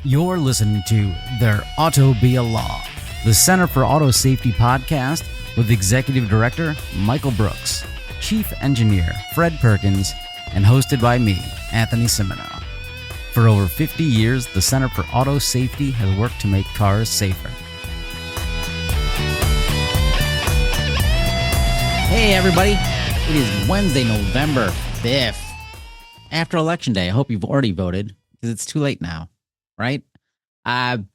You're listening to There Ought to Be a Law, the Center for Auto Safety podcast with Executive Director Michael Brooks, Chief Engineer Fred Perkins, and hosted by me, Anthony Cimino. For over 50 years, the Center for Auto Safety has worked to make cars safer. Hey everybody, it is Wednesday, November 5th. After Election Day, I hope you've already voted because it's too late now, right?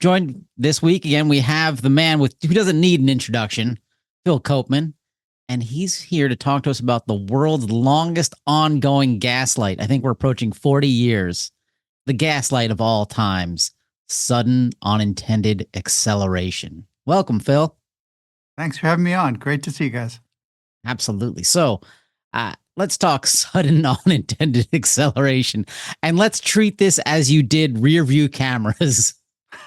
Joined this week again, we have the man who doesn't need an introduction, Phil Koopman, and he's here to talk to us about the world's longest ongoing gaslight. I think we're approaching 40 years. The gaslight of all times, sudden unintended acceleration. Welcome, Phil. Thanks for having me on. Great to see you guys. Absolutely. So let's talk sudden unintended acceleration, and let's treat this as you did rear view cameras.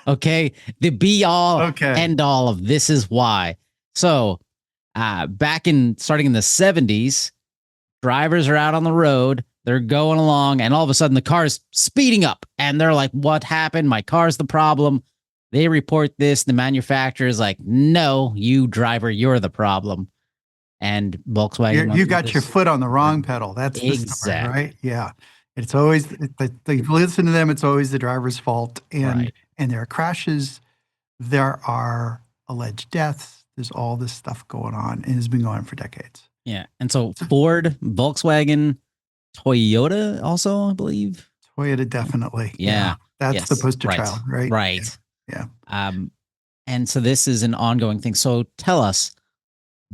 Okay. The be all end all of this is why. So starting in the 70s, drivers are out on the road. They're going along, and all of a sudden the car's speeding up, and they're like, what happened? My car's the problem. They report this. The manufacturer's like, no, you driver, you're the problem. And Volkswagen, you got your foot on the wrong pedal. That's the story, right? Yeah. It's always, if you listen to them, it's always the driver's fault. And there are crashes. There are alleged deaths. There's all this stuff going on, and it's been going on for decades. Yeah. And so Ford, Volkswagen, Toyota also, I believe. Toyota, definitely. Yeah. That's the poster child, right? Right. Yeah. And so this is an ongoing thing. So tell us,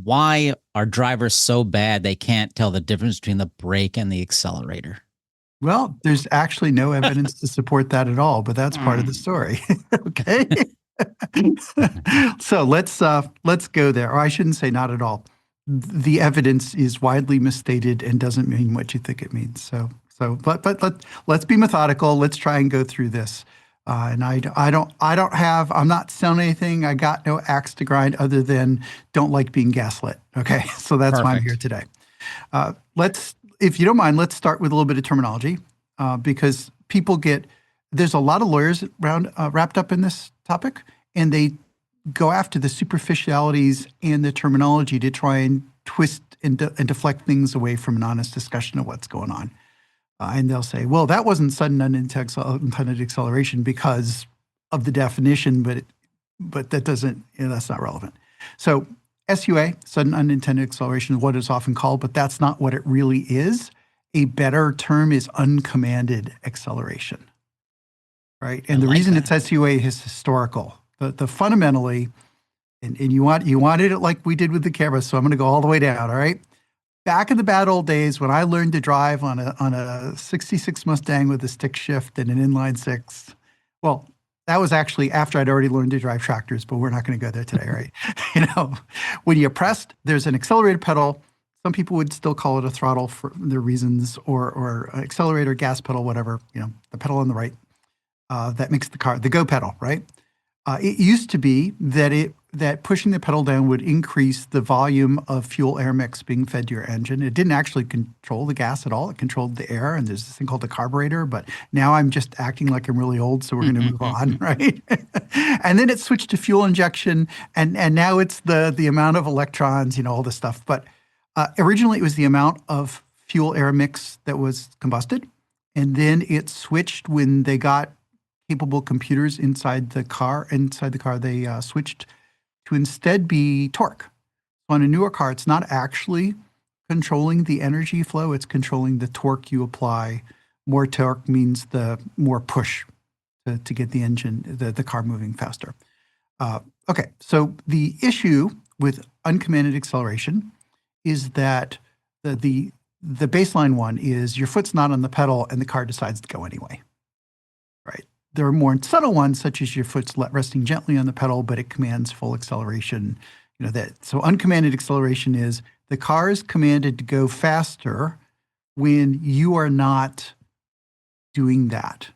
why are drivers so bad they can't tell the difference between the brake and the accelerator? Well, there's actually no evidence to support that at all, but that's part of the story. Okay. So let's go there. Or I shouldn't say not at all. The evidence is widely misstated and doesn't mean what you think it means. But let's be methodical. Let's try and go through this. And I'm not selling anything. I got no axe to grind other than don't like being gaslit. Okay. So that's why I'm here today. If you don't mind, let's start with a little bit of terminology, because there's a lot of lawyers wrapped up in this topic, and they go after the superficialities and the terminology to try and twist and deflect things away from an honest discussion of what's going on. And they'll say, well, that wasn't sudden unintended acceleration because of the definition, but that doesn't, that's not relevant. So SUA, sudden unintended acceleration, is what it's often called, but that's not what it really is. A better term is uncommanded acceleration, right? And the reason it's SUA is historical. The fundamentally, and you wanted it like we did with the camera, so I'm going to go all the way down, all right? Back in the bad old days when I learned to drive on a 66 Mustang with a stick shift and an inline six, well, that was actually after I'd already learned to drive tractors, but we're not going to go there today, right? When you pressed, there's an accelerator pedal. Some people would still call it a throttle for their reasons, or accelerator, gas pedal, whatever, the pedal on the right, that makes the car, the go pedal, right? It used to be that pushing the pedal down would increase the volume of fuel air mix being fed to your engine. It didn't actually control the gas at all. It controlled the air, and there's this thing called the carburetor, but now I'm just acting like I'm really old, so we're going to move on, right? And then it switched to fuel injection, and now it's the amount of electrons, all this stuff. But originally it was the amount of fuel air mix that was combusted, and then it switched when they got capable computers inside the car. They switched to instead be torque. On a newer car, it's not actually controlling the energy flow, it's controlling the torque you apply. More torque means the more push to get the engine, the car moving faster. Okay, so the issue with uncommanded acceleration is that the baseline one is your foot's not on the pedal and the car decides to go anyway, right? There are more subtle ones, such as your foot's resting gently on the pedal, but it commands full acceleration. So uncommanded acceleration is the car is commanded to go faster when you are not doing that.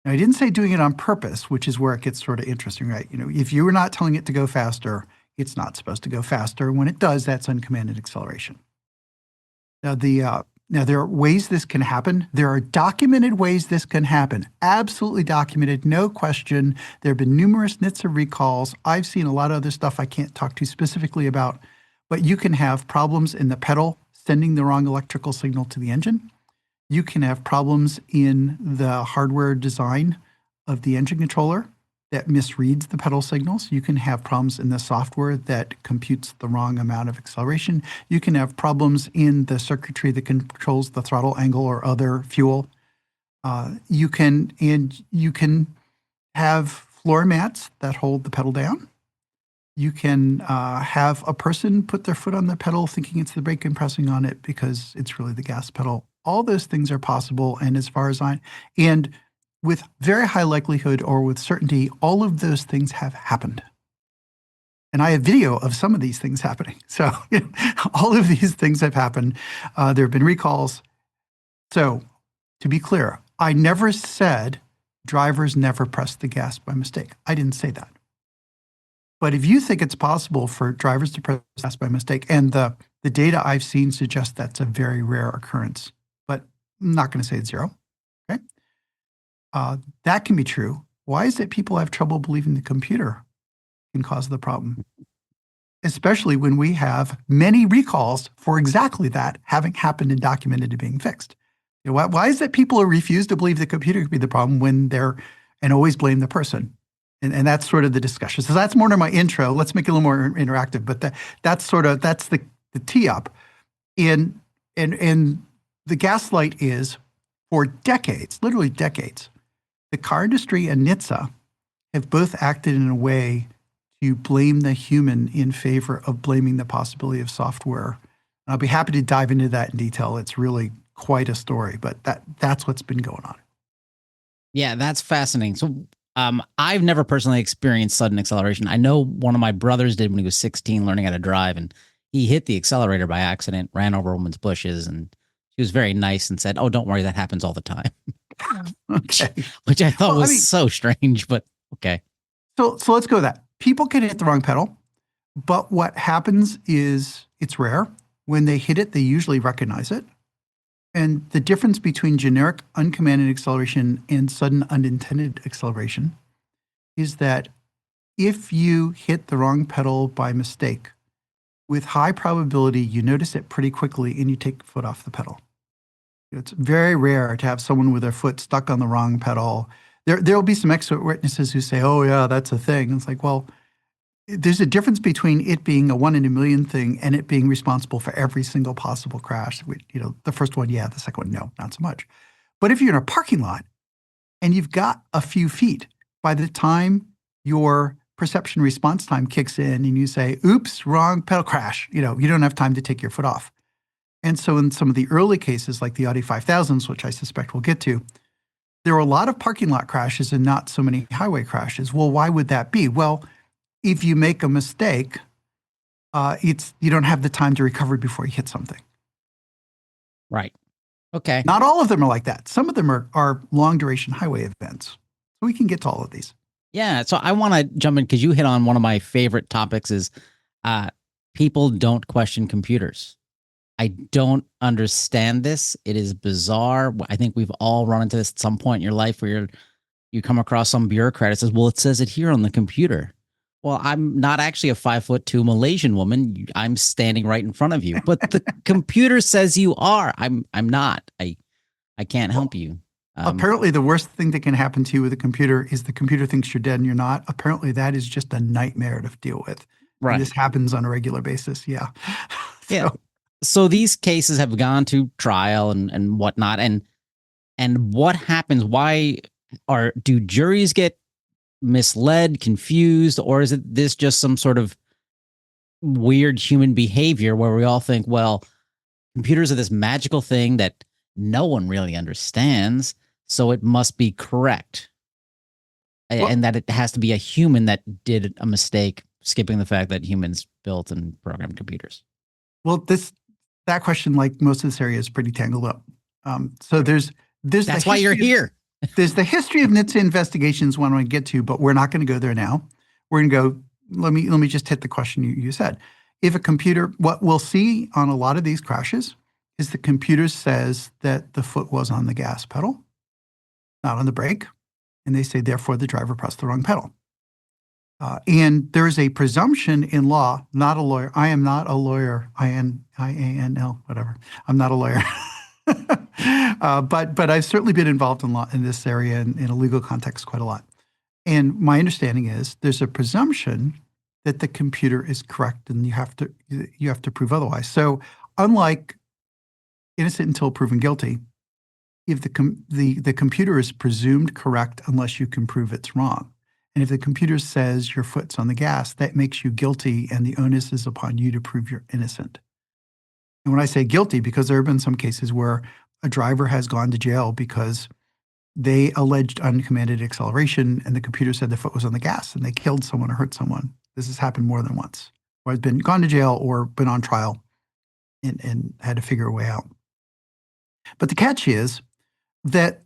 Now, I didn't say doing it on purpose, which is where it gets sort of interesting, right? If you were not telling it to go faster, it's not supposed to go faster. When it does, that's uncommanded acceleration. Now, the Now, there are ways this can happen. There are documented ways this can happen. Absolutely documented, no question. There have been numerous NHTSA recalls. I've seen a lot of other stuff I can't talk to specifically about, but you can have problems in the pedal sending the wrong electrical signal to the engine. You can have problems in the hardware design of the engine controller that misreads the pedal signals. You can have problems in the software that computes the wrong amount of acceleration. You can have problems in the circuitry that controls the throttle angle or other fuel. You can have floor mats that hold the pedal down. You can have a person put their foot on the pedal thinking it's the brake and pressing on it because it's really the gas pedal. All those things are possible. And with very high likelihood or with certainty, all of those things have happened. And I have video of some of these things happening. So all of these things have happened. There have been recalls. So to be clear, I never said drivers never press the gas by mistake. I didn't say that. But if you think it's possible for drivers to press gas by mistake, and the data I've seen suggests that's a very rare occurrence, but I'm not going to say it's zero. Okay. That can be true. Why is it people have trouble believing the computer can cause the problem? Especially when we have many recalls for exactly that having happened and documented and being fixed. Why is it people refuse to believe the computer could be the problem and always blame the person? And that's sort of the discussion. So that's more to my intro. Let's make it a little more interactive. But that's the tee up. And the gaslight is for decades, literally decades. The car industry and NHTSA have both acted in a way to blame the human in favor of blaming the possibility of software. And I'll be happy to dive into that in detail. It's really quite a story, but that's what's been going on. Yeah, that's fascinating. So I've never personally experienced sudden acceleration. I know one of my brothers did when he was 16 learning how to drive, and he hit the accelerator by accident, ran over a woman's bushes, and she was very nice and said, "Oh, don't worry, that happens all the time." Okay. Which I thought was so strange, but okay. So let's go with that. People can hit the wrong pedal, but what happens is it's rare. When they hit it, they usually recognize it. And the difference between generic uncommanded acceleration and sudden unintended acceleration is that if you hit the wrong pedal by mistake, with high probability, you notice it pretty quickly and you take the foot off the pedal. It's very rare to have someone with their foot stuck on the wrong pedal. There'll be some expert witnesses who say, "Oh yeah, that's a thing." It's like, well, there's a difference between it being a 1 in a million thing and it being responsible for every single possible crash. The first one, yeah, the second one, no, not so much. But if you're in a parking lot and you've got a few feet, by the time your perception response time kicks in and you say, "Oops, wrong pedal, crash," you don't have time to take your foot off. And so in some of the early cases, like the Audi 5000s, which I suspect we'll get to, there were a lot of parking lot crashes and not so many highway crashes. Well, why would that be? Well, if you make a mistake, you don't have the time to recover before you hit something. Right. Okay. Not all of them are like that. Some of them are long duration highway events. So we can get to all of these. Yeah. So I want to jump in because you hit on one of my favorite topics is people don't question computers. I don't understand this. It is bizarre. I think we've all run into this at some point in your life where you come across some bureaucrat that says, "Well, it says it here on the computer." Well, I'm not actually a 5'2" Malaysian woman. I'm standing right in front of you, but the computer says you are. I'm not. I can't help you. Apparently, the worst thing that can happen to you with a computer is the computer thinks you're dead and you're not. Apparently, that is just a nightmare to deal with. Right. And this happens on a regular basis. Yeah. Yeah. So these cases have gone to trial and whatnot. And what happens? Why do juries get misled, confused, or is this just some sort of weird human behavior where we all think, well, computers are this magical thing that no one really understands, so it must be correct, and that it has to be a human that did a mistake, skipping the fact that humans built and programmed computers? Well, that question, like most of this area, is pretty tangled up. So there's that's why you're here. There's the history of NHTSA investigations one I want to get to, but we're not going to go there now. We're going to go, let me just hit the question you said. If a computer, what we'll see on a lot of these crashes is the computer says that the foot was on the gas pedal, not on the brake. And they say, therefore, the driver pressed the wrong pedal. And there is a presumption in law, not a lawyer. I am not a lawyer, IANL, whatever. I'm not a lawyer. But I've certainly been involved in law in this area in a legal context quite a lot. And my understanding is there's a presumption that the computer is correct, and you have to prove otherwise. So unlike innocent until proven guilty, if the computer is presumed correct unless you can prove it's wrong. And if the computer says your foot's on the gas, that makes you guilty, and the onus is upon you to prove you're innocent. And when I say guilty, because there have been some cases where a driver has gone to jail because they alleged uncommanded acceleration, and the computer said the foot was on the gas, and they killed someone or hurt someone. This has happened more than once, where I've been gone to jail or been on trial and had to figure a way out. But the catch is that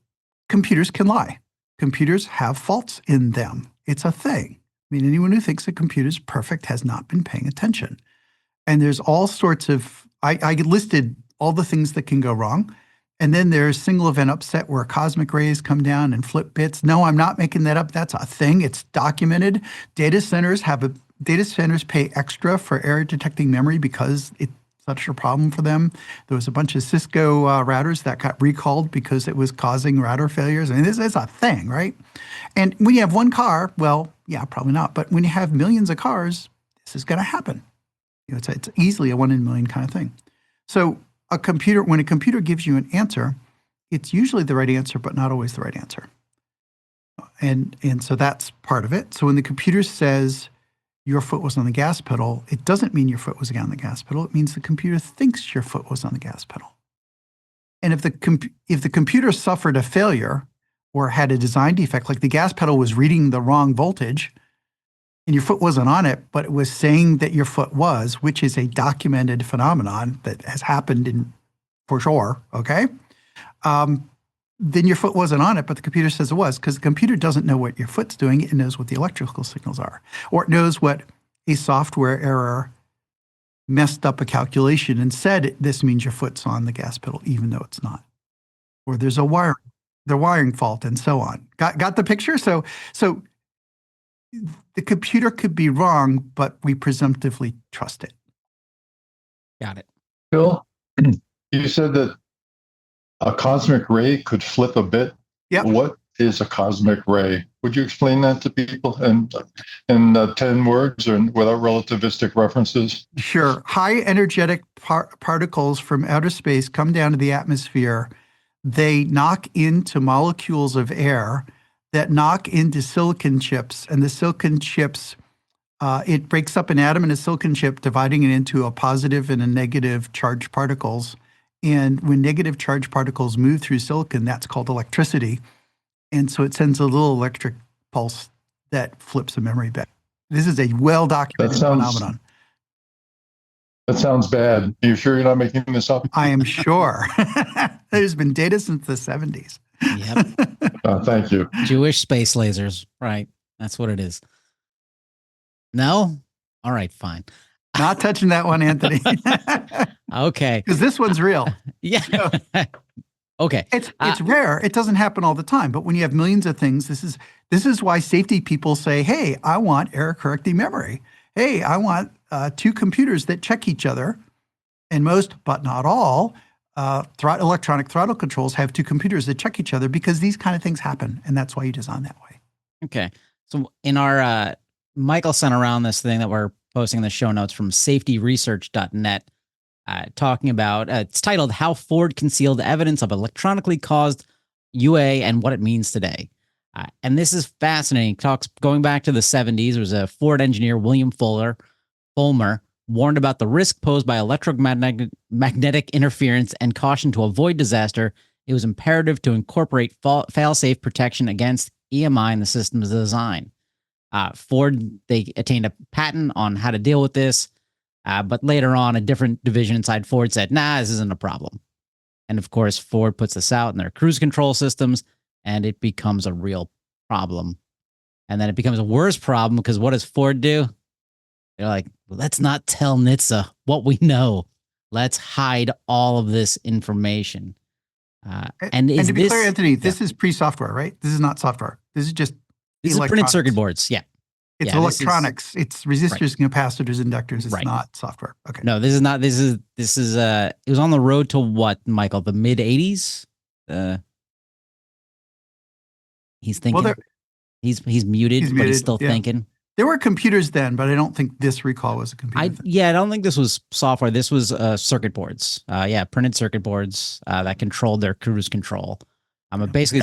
computers can lie. Computers have faults in them. It's a thing. I mean, anyone who thinks a computer's perfect has not been paying attention. And there's all sorts of, I listed all the things that can go wrong. And then there's single event upset where cosmic rays come down and flip bits. No, I'm not making that up. That's a thing. It's documented. Data centers pay extra for error detecting memory because it's such a problem for them. There was a bunch of Cisco routers that got recalled because it was causing router failures. I mean, this is a thing, right? And when you have one car, well, yeah, probably not. But when you have millions of cars, this is going to happen. You know, it's easily a 1 in a million kind of thing. So when a computer gives you an answer, it's usually the right answer, but not always the right answer. And so that's part of it. So when the computer says your foot was on the gas pedal, it doesn't mean your foot was on the gas pedal. It means the computer thinks your foot was on the gas pedal. And if the computer suffered a failure or had a design defect, like the gas pedal was reading the wrong voltage and your foot wasn't on it, but it was saying that your foot was, which is a documented phenomenon that has happened for sure, okay? Then your foot wasn't on it, but the computer says it was, because the computer doesn't know what your foot's doing. It knows what the electrical signals are, or it knows what a software error messed up a calculation and said this means your foot's on the gas pedal, even though it's not. Or there's a wiring fault, and so on. Got the picture? So the computer could be wrong, but we presumptively trust it. Got it. Bill, you said that a cosmic ray could flip a bit. Yep. What is a cosmic ray? Would you explain that to people in 10 words or without relativistic references? Sure. High energetic particles from outer space come down to the atmosphere. They knock into molecules of air that knock into silicon chips, and the silicon chips, it breaks up an atom in a silicon chip, dividing it into a positive and a negative charged particles. And when negative charged particles move through silicon, that's called electricity. And so it sends a little electric pulse that flips a memory bit. This is a well-documented phenomenon. That sounds bad. Are you sure you're not making this up? I am sure. There's been data since the 70s. Yep. Thank you. Jewish space lasers. Right. That's what it is. No? All right, fine. Not touching that one, Anthony. Okay. Because this one's real. Yeah. Okay. It's rare. It doesn't happen all the time. But when you have millions of things, this is why safety people say, hey, I want error correcting memory. Hey, I want 2 computers that check each other. And most, but not all, electronic throttle controls have 2 computers that check each other, because these kind of things happen. And that's why you design that way. Okay. So in our, Michael sent around this thing that we're posting in the show notes from safetyresearch.net, talking about, it's titled How Ford Concealed Evidence of Electronically Caused UA and What It Means Today. And this is fascinating. Talks going back to the 70s. There was a Ford engineer, William Fulmer, warned about the risk posed by electromagnetic interference and cautioned to avoid disaster. It was imperative to incorporate fail-safe protection against EMI in the system's design. Ford, they attained a patent on how to deal with this, but later on, a different division inside Ford said, nah, this isn't a problem. And of course, Ford puts this out in their cruise control systems, and it becomes a real problem. And then it becomes a worse problem, because what does Ford do? They're like, well, let's not tell NHTSA what we know. let's hide all of this information. And to be clear, Anthony, this is pre-software, right? This is not software. This is just this is printed circuit boards. Yeah. It's electronics. It's resistors, capacitors, inductors. It's not software. Okay. No, this is not. This is. It was on the road to what, Michael? The mid '80s. He's thinking. Well, he's muted, but he's still thinking. There were computers then, but I don't think this recall was a computer. I don't think this was software. This was circuit boards. Printed circuit boards that controlled their cruise control. Basically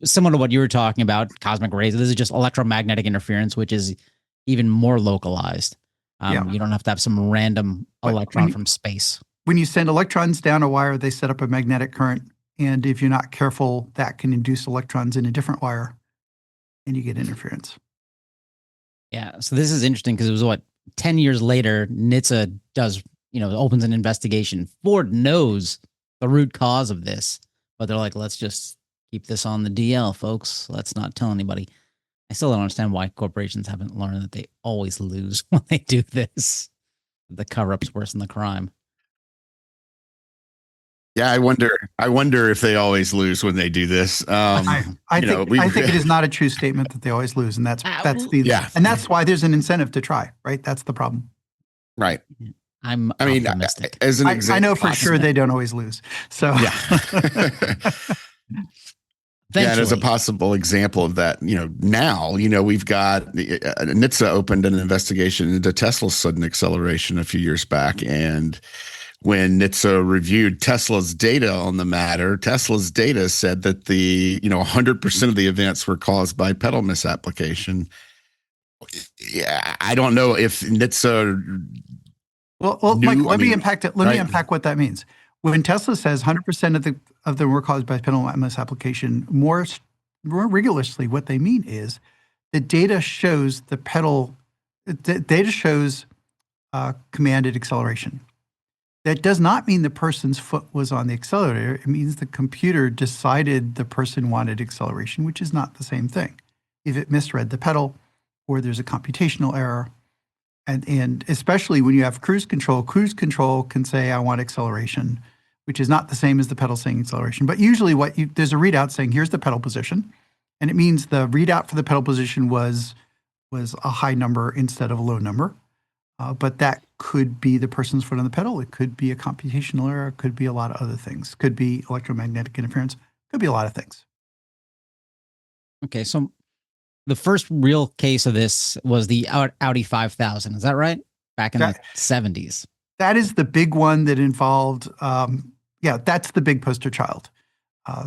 similar to what you were talking about, cosmic rays. This is just electromagnetic interference, which is even more localized. You don't have to have some random electron from space. When you send electrons down a wire, they set up a magnetic current. And if you're not careful, that can induce electrons in a different wire and you get interference. Yeah. So this is interesting because it was 10 years later, NHTSA does, opens an investigation. Ford knows the root cause of this, but they're like, let's just keep this on the DL, folks. Let's not tell anybody. I still don't understand why corporations haven't learned that they always lose when they do this. The cover-up's worse than the crime. Yeah, I wonder if they always lose when they do this. I think it is not a true statement that they always lose, and that's why there's an incentive to try. Right, that's the problem. Right. I'm optimistic. As an example, I know for sure they don't always lose. So yeah. Yeah, and as a possible example of that, now, we've got NHTSA opened an investigation into Tesla's sudden acceleration a few years back. And when NHTSA reviewed Tesla's data on the matter, Tesla's data said that 100% of the events were caused by pedal misapplication. Yeah, I don't know if NHTSA. Well, Mike, let me unpack it. Let me unpack what that means. When Tesla says 100% of them were caused by pedal misapplication, more rigorously, what they mean is the data shows commanded acceleration. That does not mean the person's foot was on the accelerator. It means the computer decided the person wanted acceleration, which is not the same thing. If it misread the pedal or there's a computational error, and especially when you have cruise control can say, I want acceleration, which is not the same as the pedal saying acceleration. But usually there's a readout saying, here's the pedal position. And it means the readout for the pedal position was a high number instead of a low number. But that could be the person's foot on the pedal. It could be a computational error. It could be a lot of other things. Could be electromagnetic interference. Could be a lot of things. Okay, so the first real case of this was the Audi 5000. Is that right? Back in the 70s. That is the big one that involved, that's the big poster child.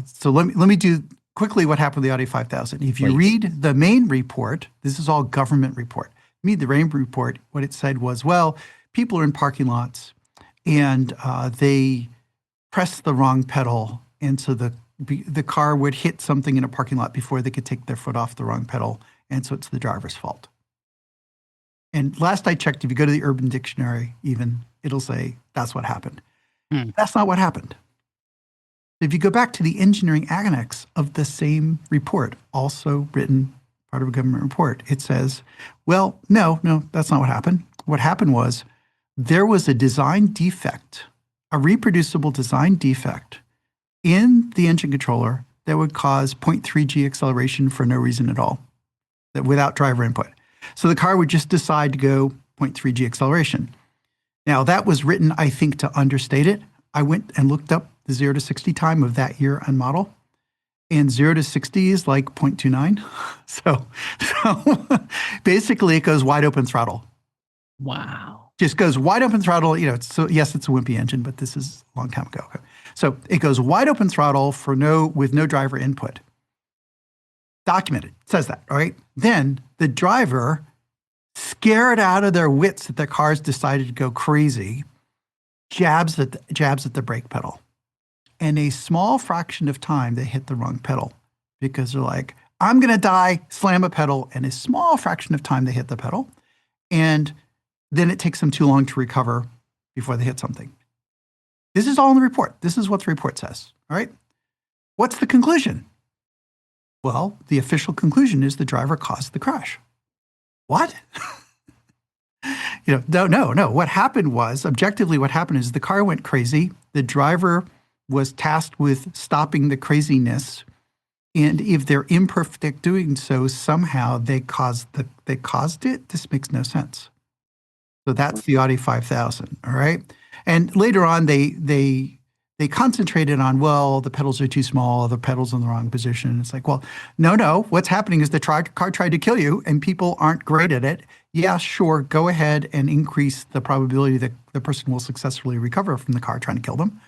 So let me do quickly what happened with the Audi 5000. If you read the main report, this is all government report. Read the main report, what it said was, well, people are in parking lots and they pressed the wrong pedal. And so the car would hit something in a parking lot before they could take their foot off the wrong pedal. And so it's the driver's fault. And last I checked, if you go to the Urban Dictionary, even, it'll say that's what happened. That's not what happened. If you go back to the engineering annex of the same report, also written part of a government report, it says, well, no, that's not what happened. What happened was there was a design defect, a reproducible design defect in the engine controller that would cause 0.3 G acceleration for no reason at all, that without driver input. So the car would just decide to go 0.3 G acceleration. Now that was written, I think, to understate it. I went and looked up the 0 to 60 time of that year on model, and 0 to 60 is like 0.29. So basically it goes wide open throttle. Wow. Just goes wide open throttle. So yes, it's a wimpy engine, but this is a long time ago. Okay. So it goes wide open throttle with no driver input. Documented, says that, all right? Then the driver, scared out of their wits that the cars decided to go crazy, jabs at the brake pedal. And a small fraction of time, they hit the wrong pedal because they're like, I'm going to die, slam a pedal, and a small fraction of time they hit the pedal. And then it takes them too long to recover before they hit something. This is all in the report. This is what the report says, all right? What's the conclusion? Well, the official conclusion is the driver caused the crash. What? No. What happened was, objectively, what happened is the car went crazy. The driver was tasked with stopping the craziness. And if they're imperfect at doing so, somehow they caused it. This makes no sense. So that's the Audi 5000. All right. And later on, they concentrated on, well, the pedals are too small, the pedals in the wrong position. It's like, well, no. What's happening is the car tried to kill you, and people aren't great at it. Yeah, sure, go ahead and increase the probability that the person will successfully recover from the car trying to kill them.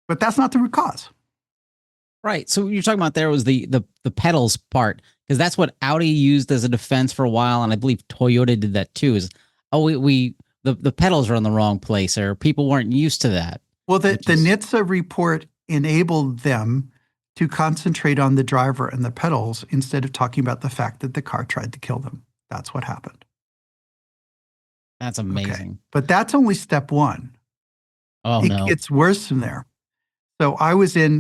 But that's not the root cause. Right. So what you're talking about there was the pedals part, because that's what Audi used as a defense for a while, and I believe Toyota did that too. Is the pedals are in the wrong place, or people weren't used to that. Well, the NHTSA report enabled them to concentrate on the driver and the pedals instead of talking about the fact that the car tried to kill them. That's what happened. That's amazing. Okay. But that's only step one. Oh, no. It gets worse from there. So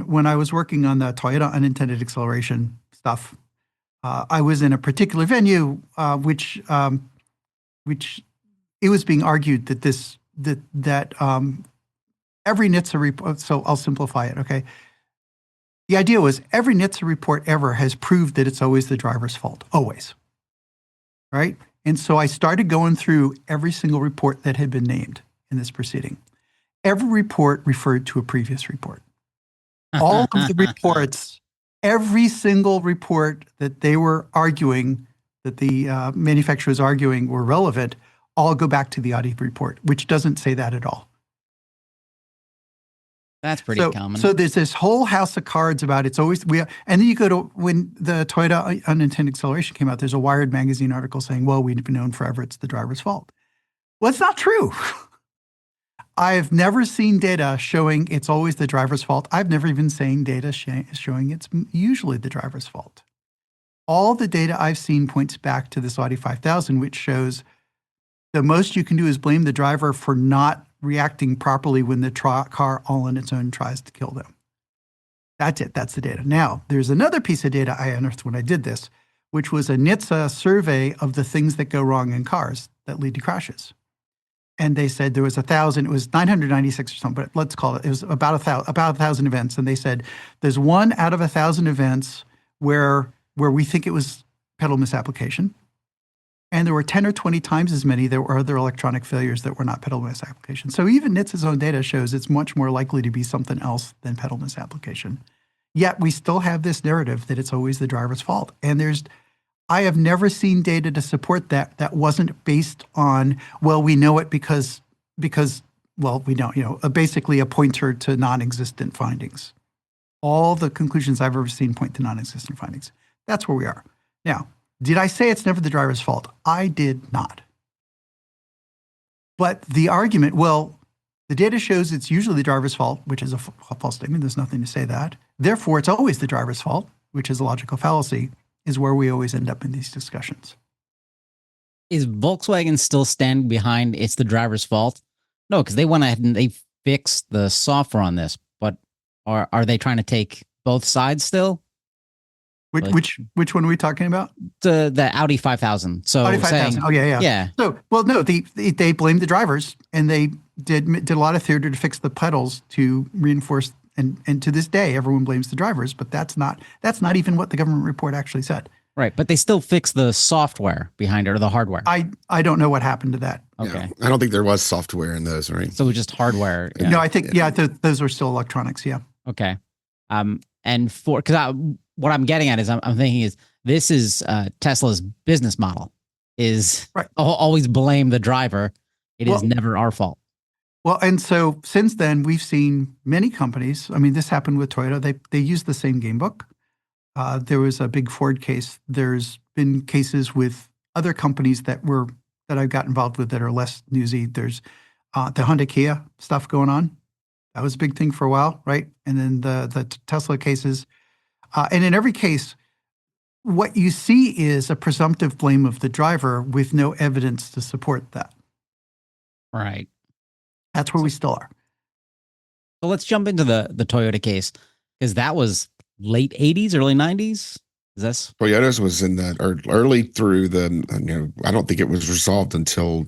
when I was working on the Toyota unintended acceleration stuff, I was in a particular venue, which it was being argued that every NHTSA report, so I'll simplify it, okay? The idea was every NHTSA report ever has proved that it's always the driver's fault, always, right? And so I started going through every single report that had been named in this proceeding. Every report referred to a previous report. All of the reports, every single report that they were arguing, that the manufacturer was arguing were relevant, all go back to the Audi report, which doesn't say that at all. That's pretty common. So there's this whole house of cards about it's always and then you go to when the Toyota unintended acceleration came out. There's a Wired magazine article saying, "Well, we've known forever it's the driver's fault." Well, it's not true. I've never seen data showing it's always the driver's fault. I've never even seen data showing it's usually the driver's fault. All the data I've seen points back to this Audi 5000, which shows the most you can do is blame the driver for not reacting properly when the car all on its own tries to kill them. That's it. That's the data. Now, there's another piece of data I unearthed when I did this, which was a NHTSA survey of the things that go wrong in cars that lead to crashes. And they said there was 1,000, it was 996 or something, but let's call it, it was about 1,000 events. And they said there's 1 out of 1,000 events where we think it was pedal misapplication. And there were 10 or 20 times as many there were other electronic failures that were not pedal misapplication. So even NHTSA's own data shows it's much more likely to be something else than pedal misapplication. Yet we still have this narrative that it's always the driver's fault. And I have never seen data to support that wasn't based on, well, we know it because well, we don't, basically a pointer to non-existent findings. All the conclusions I've ever seen point to non-existent findings. That's where we are. Now, did I say it's never the driver's fault? I did not. But the argument, well, the data shows it's usually the driver's fault, which is a false statement. There's nothing to say that. Therefore, it's always the driver's fault, which is a logical fallacy, is where we always end up in these discussions. Is Volkswagen still standing behind it's the driver's fault? No, because they went ahead and they fixed the software on this, but are they trying to take both sides still? Which one are we talking about? The Audi 5000. So Audi 5000. Oh yeah. Yeah. So no, they blamed the drivers, and they did a lot of theater to fix the pedals to reinforce. And to this day, everyone blames the drivers, but that's not even what the government report actually said. Right, but they still fixed the software behind it, or the hardware. I don't know what happened to that. Okay, I don't think there was software in those, right? So it was just hardware. Yeah. No, I think those were still electronics. Yeah. Okay, and because what I'm getting at is I'm thinking is this is Tesla's business model is right. Always blame the driver. It is never our fault. Well, and so since then, we've seen many companies. I mean, this happened with Toyota. They used the same game book. There was a big Ford case. There's been cases with other companies that I got involved with that are less newsy. There's the Honda Kia stuff going on. That was a big thing for a while, right? And then the Tesla cases. And in every case, what you see is a presumptive blame of the driver with no evidence to support that. Right. That's where we still are. So let's jump into the Toyota case, because that was late 80s, early 90s. Is this Toyota's was in that or early through the, I don't think it was resolved until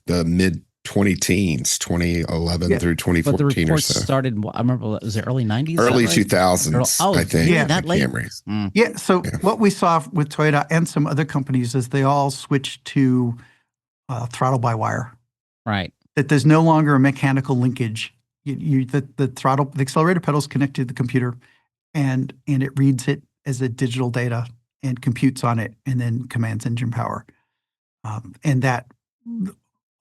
the mid 20-teens, 2011 through 2014 but the reports or so. started, I remember, was it early 90s? Early right? 2000s, I think. Yeah, that late? Camrys. Yeah. So what we saw with Toyota and some other companies is they all switched to throttle by wire. Right. That there's no longer a mechanical linkage. The accelerator pedals connect to the computer, and it reads it as a digital data and computes on it, and then commands engine power. And that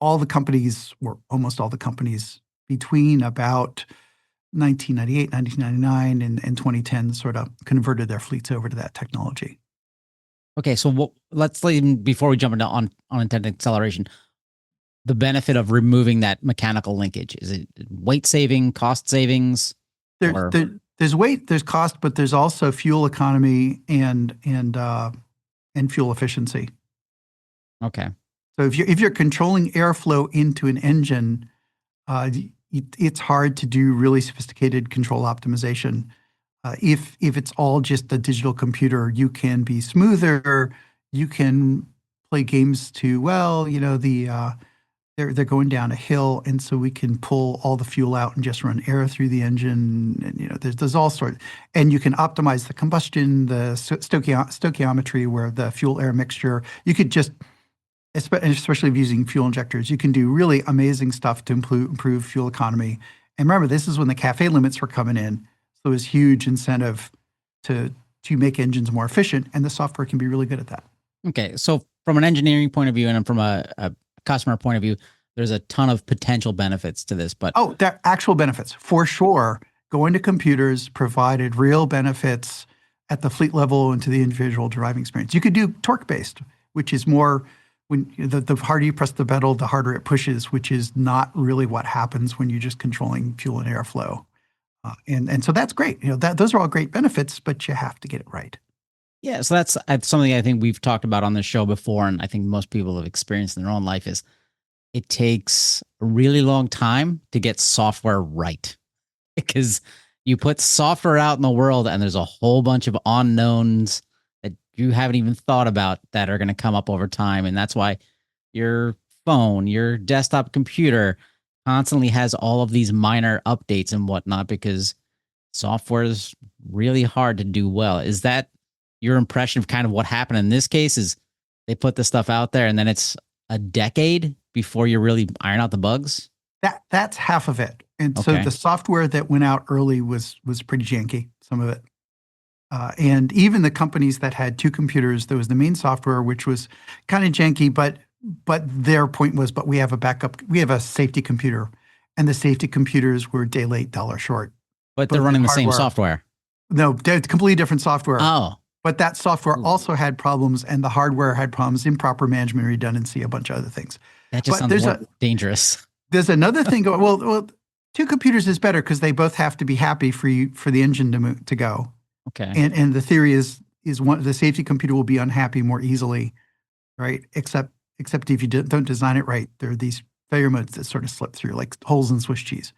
all the companies, or almost all the companies, between about 1998, 1999, and 2010 sort of converted their fleets over to that technology. Okay, so let's before we jump into unintended acceleration, the benefit of removing that mechanical linkage. Is it weight saving, cost savings? There's weight, there's cost, but there's also fuel economy and fuel efficiency. Okay. So if you're controlling airflow into an engine, it's hard to do really sophisticated control optimization. If it's all just a digital computer, you can be smoother. You can play games to, they're going down a hill, and so we can pull all the fuel out and just run air through the engine. And there's all sorts, and you can optimize the combustion, the stoichiometry, where the fuel air mixture. You could just, especially if using fuel injectors, you can do really amazing stuff to improve fuel economy. And remember, this is when the CAFE limits were coming in, so it was huge incentive to make engines more efficient, and the software can be really good at that. Okay, so from an engineering point of view and from a customer point of view, there's a ton of potential benefits to this. But there are actual benefits for sure. Going to computers provided real benefits at the fleet level and to the individual driving experience. You could do torque based, which is more when the harder you press the pedal, the harder it pushes, which is not really what happens when you're just controlling fuel and airflow. And so that's great. Those are all great benefits, but you have to get it right. Yeah, so that's something I think we've talked about on the show before, and I think most people have experienced in their own life, is it takes a really long time to get software right. Because you put software out in the world and there's a whole bunch of unknowns that you haven't even thought about that are going to come up over time. And that's why your phone, your desktop computer constantly has all of these minor updates and whatnot, because software is really hard to do well. Is that your impression of kind of what happened in this case? Is they put the stuff out there and then it's a decade before you really iron out the bugs? That's half of it. And so the software that went out early was pretty janky, some of it. And even the companies that had two computers, there was the main software, which was kind of janky, but their point was, but we have a backup, we have a safety computer, and the safety computers were day late, dollar short. But they're running the same software. No, they're completely different software. Oh. But that software also had problems, and the hardware had problems, improper management, redundancy, a bunch of other things. That just sounds more dangerous. There's another thing going. Well, two computers is better because they both have to be happy for the engine to go. Okay. And the theory is the safety computer will be unhappy more easily, right? Except if you don't design it right, there are these failure modes that sort of slip through, like holes in Swiss cheese.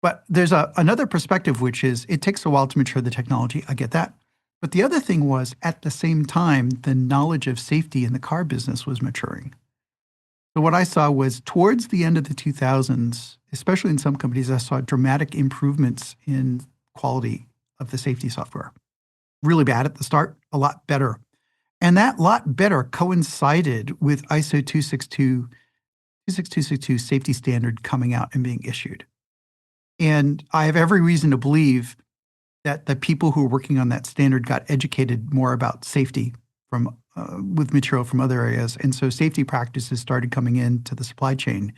But there's another perspective, which is it takes a while to mature the technology. I get that. But the other thing was, at the same time, the knowledge of safety in the car business was maturing. So what I saw was towards the end of the 2000s, especially in some companies, I saw dramatic improvements in quality of the safety software. Really bad at the start, a lot better. And that lot better coincided with ISO 26262 safety standard coming out and being issued. And I have every reason to believe that the people who were working on that standard got educated more about safety from with material from other areas. And so safety practices started coming into the supply chain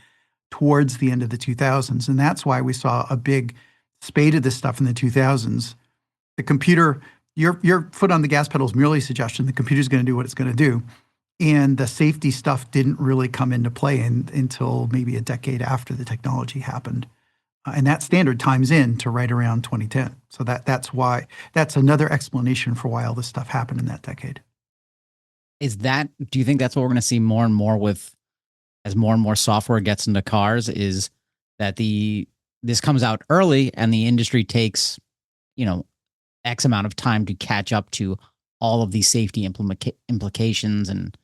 towards the end of the 2000s. And that's why we saw a big spate of this stuff in the 2000s. The computer, your foot on the gas pedal is merely a suggestion. The computer's going to do what it's going to do. And the safety stuff didn't really come into play until maybe a decade after the technology happened. And that standard times in to right around 2010. So that's another explanation for why all this stuff happened in that decade. Do you think that's what we're going to see more and more as more and more software gets into cars, is that this comes out early and the industry takes, X amount of time to catch up to all of these safety implications and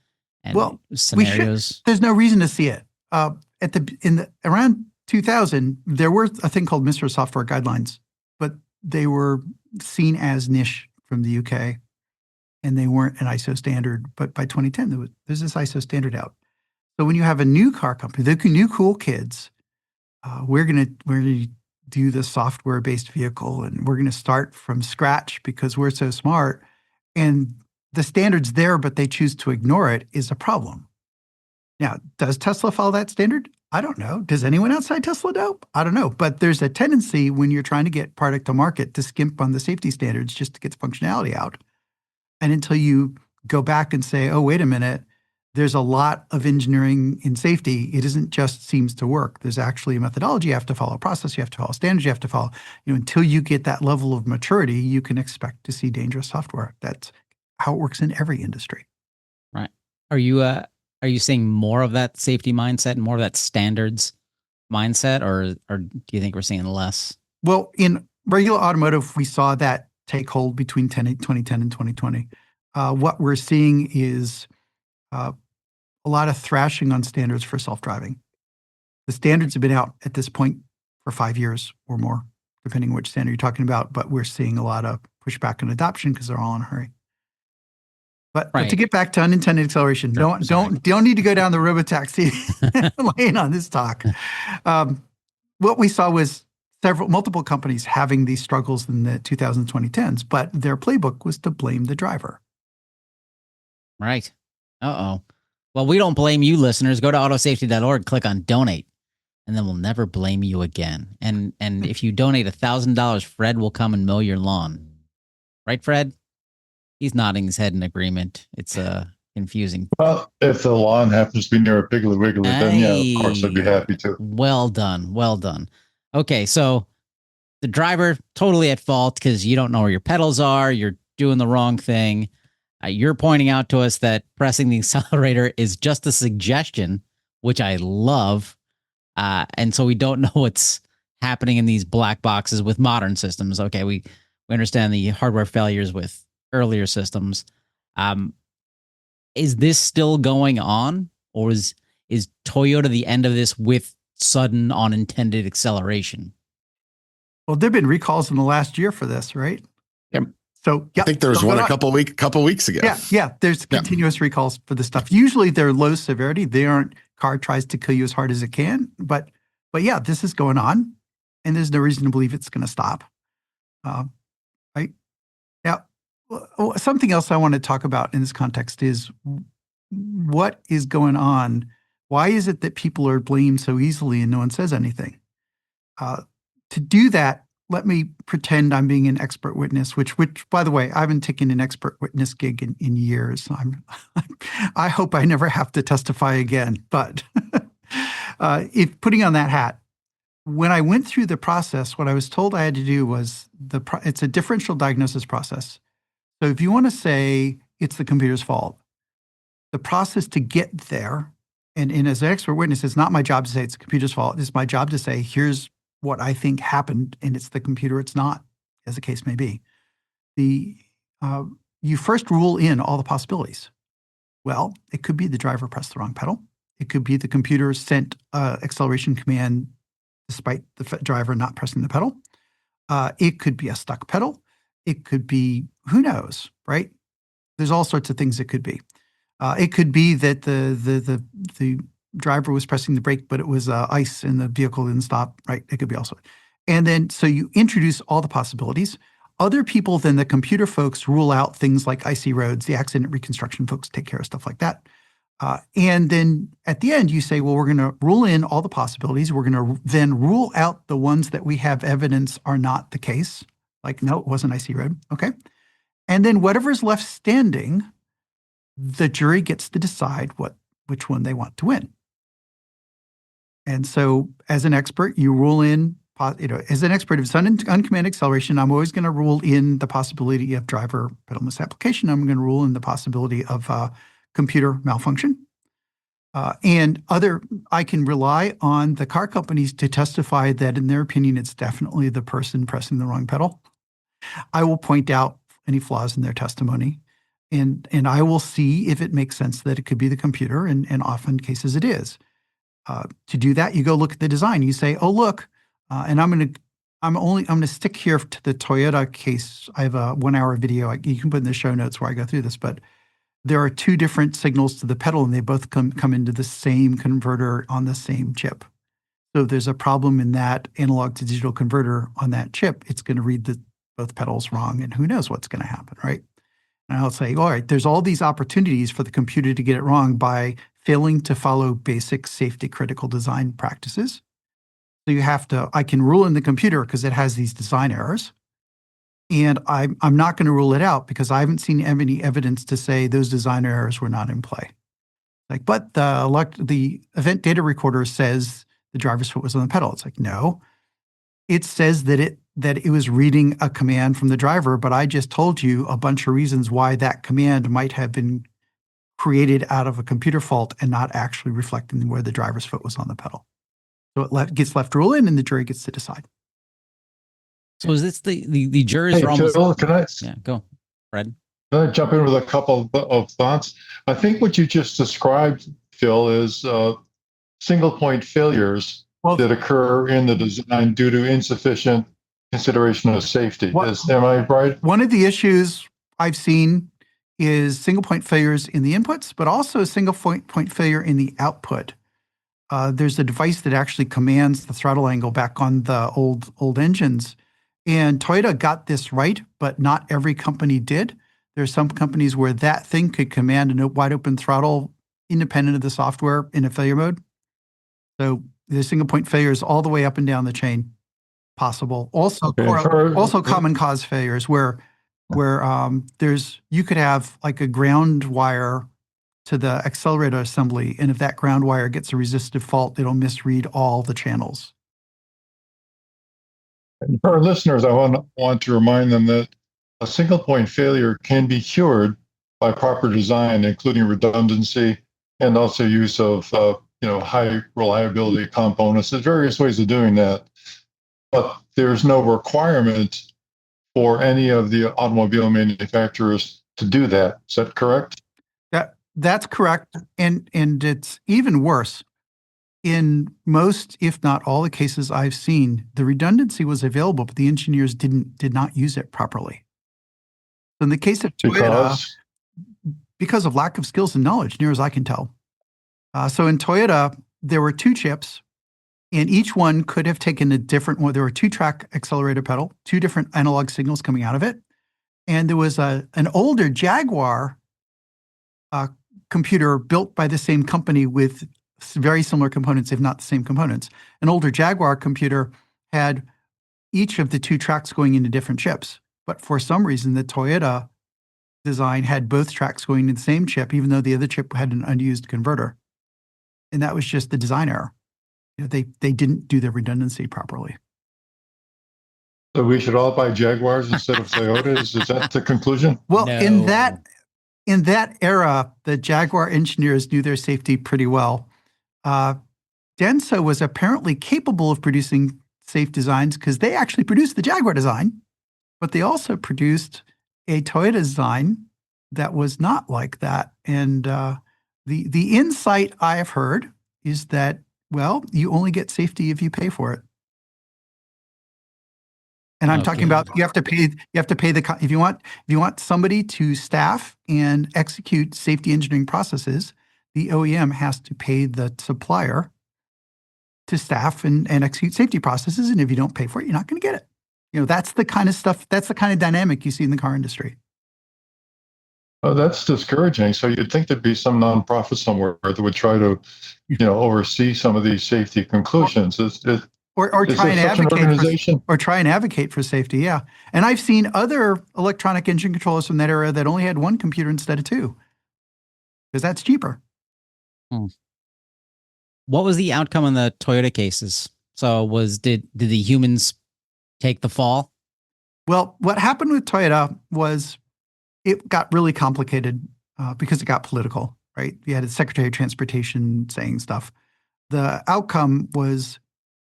scenarios? There's no reason to see it. around 2000, there were a thing called MISRA software guidelines, but they were seen as niche from the UK, and they weren't an ISO standard. But by 2010, there's this ISO standard out. So when you have a new car company, the new cool kids, we're gonna do the software-based vehicle, and we're gonna start from scratch because we're so smart. And the standard's there, but they choose to ignore it, is a problem. Now, does Tesla follow that standard? I don't know. Does anyone outside Tesla know? I don't know. But there's a tendency when you're trying to get product to market to skimp on the safety standards just to get the functionality out. And until you go back and say, oh, wait a minute, there's a lot of engineering in safety. It isn't just seems to work. There's actually a methodology you have to follow, a process you have to follow, standards you have to follow. Until you get that level of maturity, you can expect to see dangerous software. That's how it works in every industry. Right. Are you seeing more of that safety mindset and more of that standards mindset, or do you think we're seeing less? Well, in regular automotive, we saw that take hold between 2010 and 2020. What we're seeing is a lot of thrashing on standards for self-driving. The standards have been out at this point for 5 years or more, depending on which standard you're talking about, but we're seeing a lot of pushback and adoption because they're all in a hurry. But to get back to unintended acceleration, don't need to go down the robotaxi lane on this talk. What we saw was multiple companies having these struggles in the 2010s, but their playbook was to blame the driver. Right. Uh-oh. Well, we don't blame you, listeners. Go to autosafety.org, click on donate, and then we'll never blame you again. And if you donate $1,000, Fred will come and mow your lawn. Right, Fred? He's nodding his head in agreement. It's confusing. Well, if the lawn happens to be near a Piggly Wiggly, then yeah, of course I'd be happy to. Well done. Well done. Okay, so the driver totally at fault because you don't know where your pedals are. You're doing the wrong thing. You're pointing out to us that pressing the accelerator is just a suggestion, which I love. And so we don't know what's happening in these black boxes with modern systems. Okay, we understand the hardware failures with earlier systems. Is this still going on, or is Toyota the end of this with sudden unintended acceleration? Well, there've been recalls in the last year for this, right? Yep. So I think there was one a couple weeks ago. Yeah. There's continuous recalls for this stuff. Usually they're low severity. They aren't car tries to kill you as hard as it can. But yeah, this is going on, and there's no reason to believe it's going to stop. Right now, something else I want to talk about in this context is what is going on. Why is it that people are blamed so easily and no one says anything? To do that, let me pretend I'm being an expert witness, which by the way, I haven't taken an expert witness gig in years. I hope I never have to testify again. But if putting on that hat, when I went through the process, what I was told I had to do was it's a differential diagnosis process. So if you want to say it's the computer's fault, the process to get there, and as an expert witness, it's not my job to say it's the computer's fault. It's my job to say, here's what I think happened, and it's the computer, it's not, as the case may be. You first rule in all the possibilities. Well, it could be the driver pressed the wrong pedal. It could be the computer sent acceleration command despite the driver not pressing the pedal. It could be a stuck pedal. It could be, who knows, right? There's all sorts of things it could be. It could be that the driver was pressing the brake, but it was ice and the vehicle didn't stop, right? It could be also. And then, so you introduce all the possibilities. Other people than the computer folks rule out things like icy roads. The accident reconstruction folks take care of stuff like that. And then at the end, you say, well, we're going to rule in all the possibilities. We're going to then rule out the ones that we have evidence are not the case. Like, no, it wasn't icy road. Okay. And then whatever's left standing, the jury gets to decide which one they want to win. And so as an expert, you rule in, as an expert of sudden uncommanded acceleration, I'm always going to rule in the possibility of driver pedal misapplication. I'm going to rule in the possibility of computer malfunction. And I can rely on the car companies to testify that in their opinion, it's definitely the person pressing the wrong pedal. I will point out any flaws in their testimony, and I will see if it makes sense that it could be the computer, and often cases it is. To do that, you go look at the design. You say, "Oh, look," and I'm going to stick here to the Toyota case. I have a 1-hour video you can put in the show notes where I go through this, but there are 2 different signals to the pedal, and they both come into the same converter on the same chip. So if there's a problem in that analog to digital converter on that chip, it's going to read both pedals wrong, and who knows what's going to happen, right? And I'll say, all right, there's all these opportunities for the computer to get it wrong by failing to follow basic safety critical design practices. So I can rule in the computer because it has these design errors. And I'm not going to rule it out because I haven't seen any evidence to say those design errors were not in play. But the event data recorder says the driver's foot was on the pedal. It's like, no, it says that it was reading a command from the driver, but I just told you a bunch of reasons why that command might have been created out of a computer fault and not actually reflecting where the driver's foot was on the pedal. So it gets left to rule in, and the jury gets to decide. So is this the jurors are almost... Phil, can I? Yeah, go, Fred. Can I jump in with a couple of thoughts? I think what you just described, Phil, is single point failures that occur in the design due to insufficient consideration of safety. Am I right? One of the issues I've seen is single point failures in the inputs, but also a single point failure in the output. There's a device that actually commands the throttle angle back on the old engines. And Toyota got this right, but not every company did. There's some companies where that thing could command a wide open throttle independent of the software in a failure mode. So there's single point failures all the way up and down the chain possible. Also, also common cause failures where you could have like a ground wire to the accelerator assembly, and if that ground wire gets a resistive fault, it'll misread all the channels. And for our listeners, I want to remind them that a single point failure can be cured by proper design, including redundancy and also use of high reliability components. There's various ways of doing that, but there's no requirement for any of the automobile manufacturers to do that. Is that correct? That's correct, and it's even worse. In most, if not all, the cases I've seen, the redundancy was available, but the engineers did not use it properly. So in the case of Toyota, because of lack of skills and knowledge, near as I can tell. So in Toyota, there were 2 chips, and each one could have taken a different one. There were 2-track accelerator pedal, 2 different analog signals coming out of it, and there was an older Jaguar computer built by the same company with very similar components, if not the same components. An older Jaguar computer had each of the 2 tracks going into different chips. But for some reason, the Toyota design had both tracks going into the same chip, even though the other chip had an unused converter. And that was just the design error. They didn't do their redundancy properly. So we should all buy Jaguars instead of Toyotas? Is that the conclusion? Well, No. in that era, the Jaguar engineers knew their safety pretty well. Denso was apparently capable of producing safe designs because they actually produced the Jaguar design, but they also produced a Toyota design that was not like that. And the insight I have heard is that, well, you only get safety if you pay for it. And I'm talking about you have to pay if you want somebody to staff and execute safety engineering processes, the OEM has to pay the supplier to staff and execute safety processes. And if you don't pay for it, you're not going to get it. That's the kind of stuff, that's the kind of dynamic you see in the car industry. Oh, that's discouraging. So you'd think there'd be some nonprofit somewhere that would try to, oversee some of these safety conclusions. Or try and advocate for safety, yeah. And I've seen other electronic engine controllers from that era that only had 1 computer instead of 2, because that's cheaper. What was the outcome in the Toyota cases? So did the humans take the fall? Well, what happened with Toyota was it got really complicated because it got political, right? You had the Secretary of Transportation saying stuff. The outcome was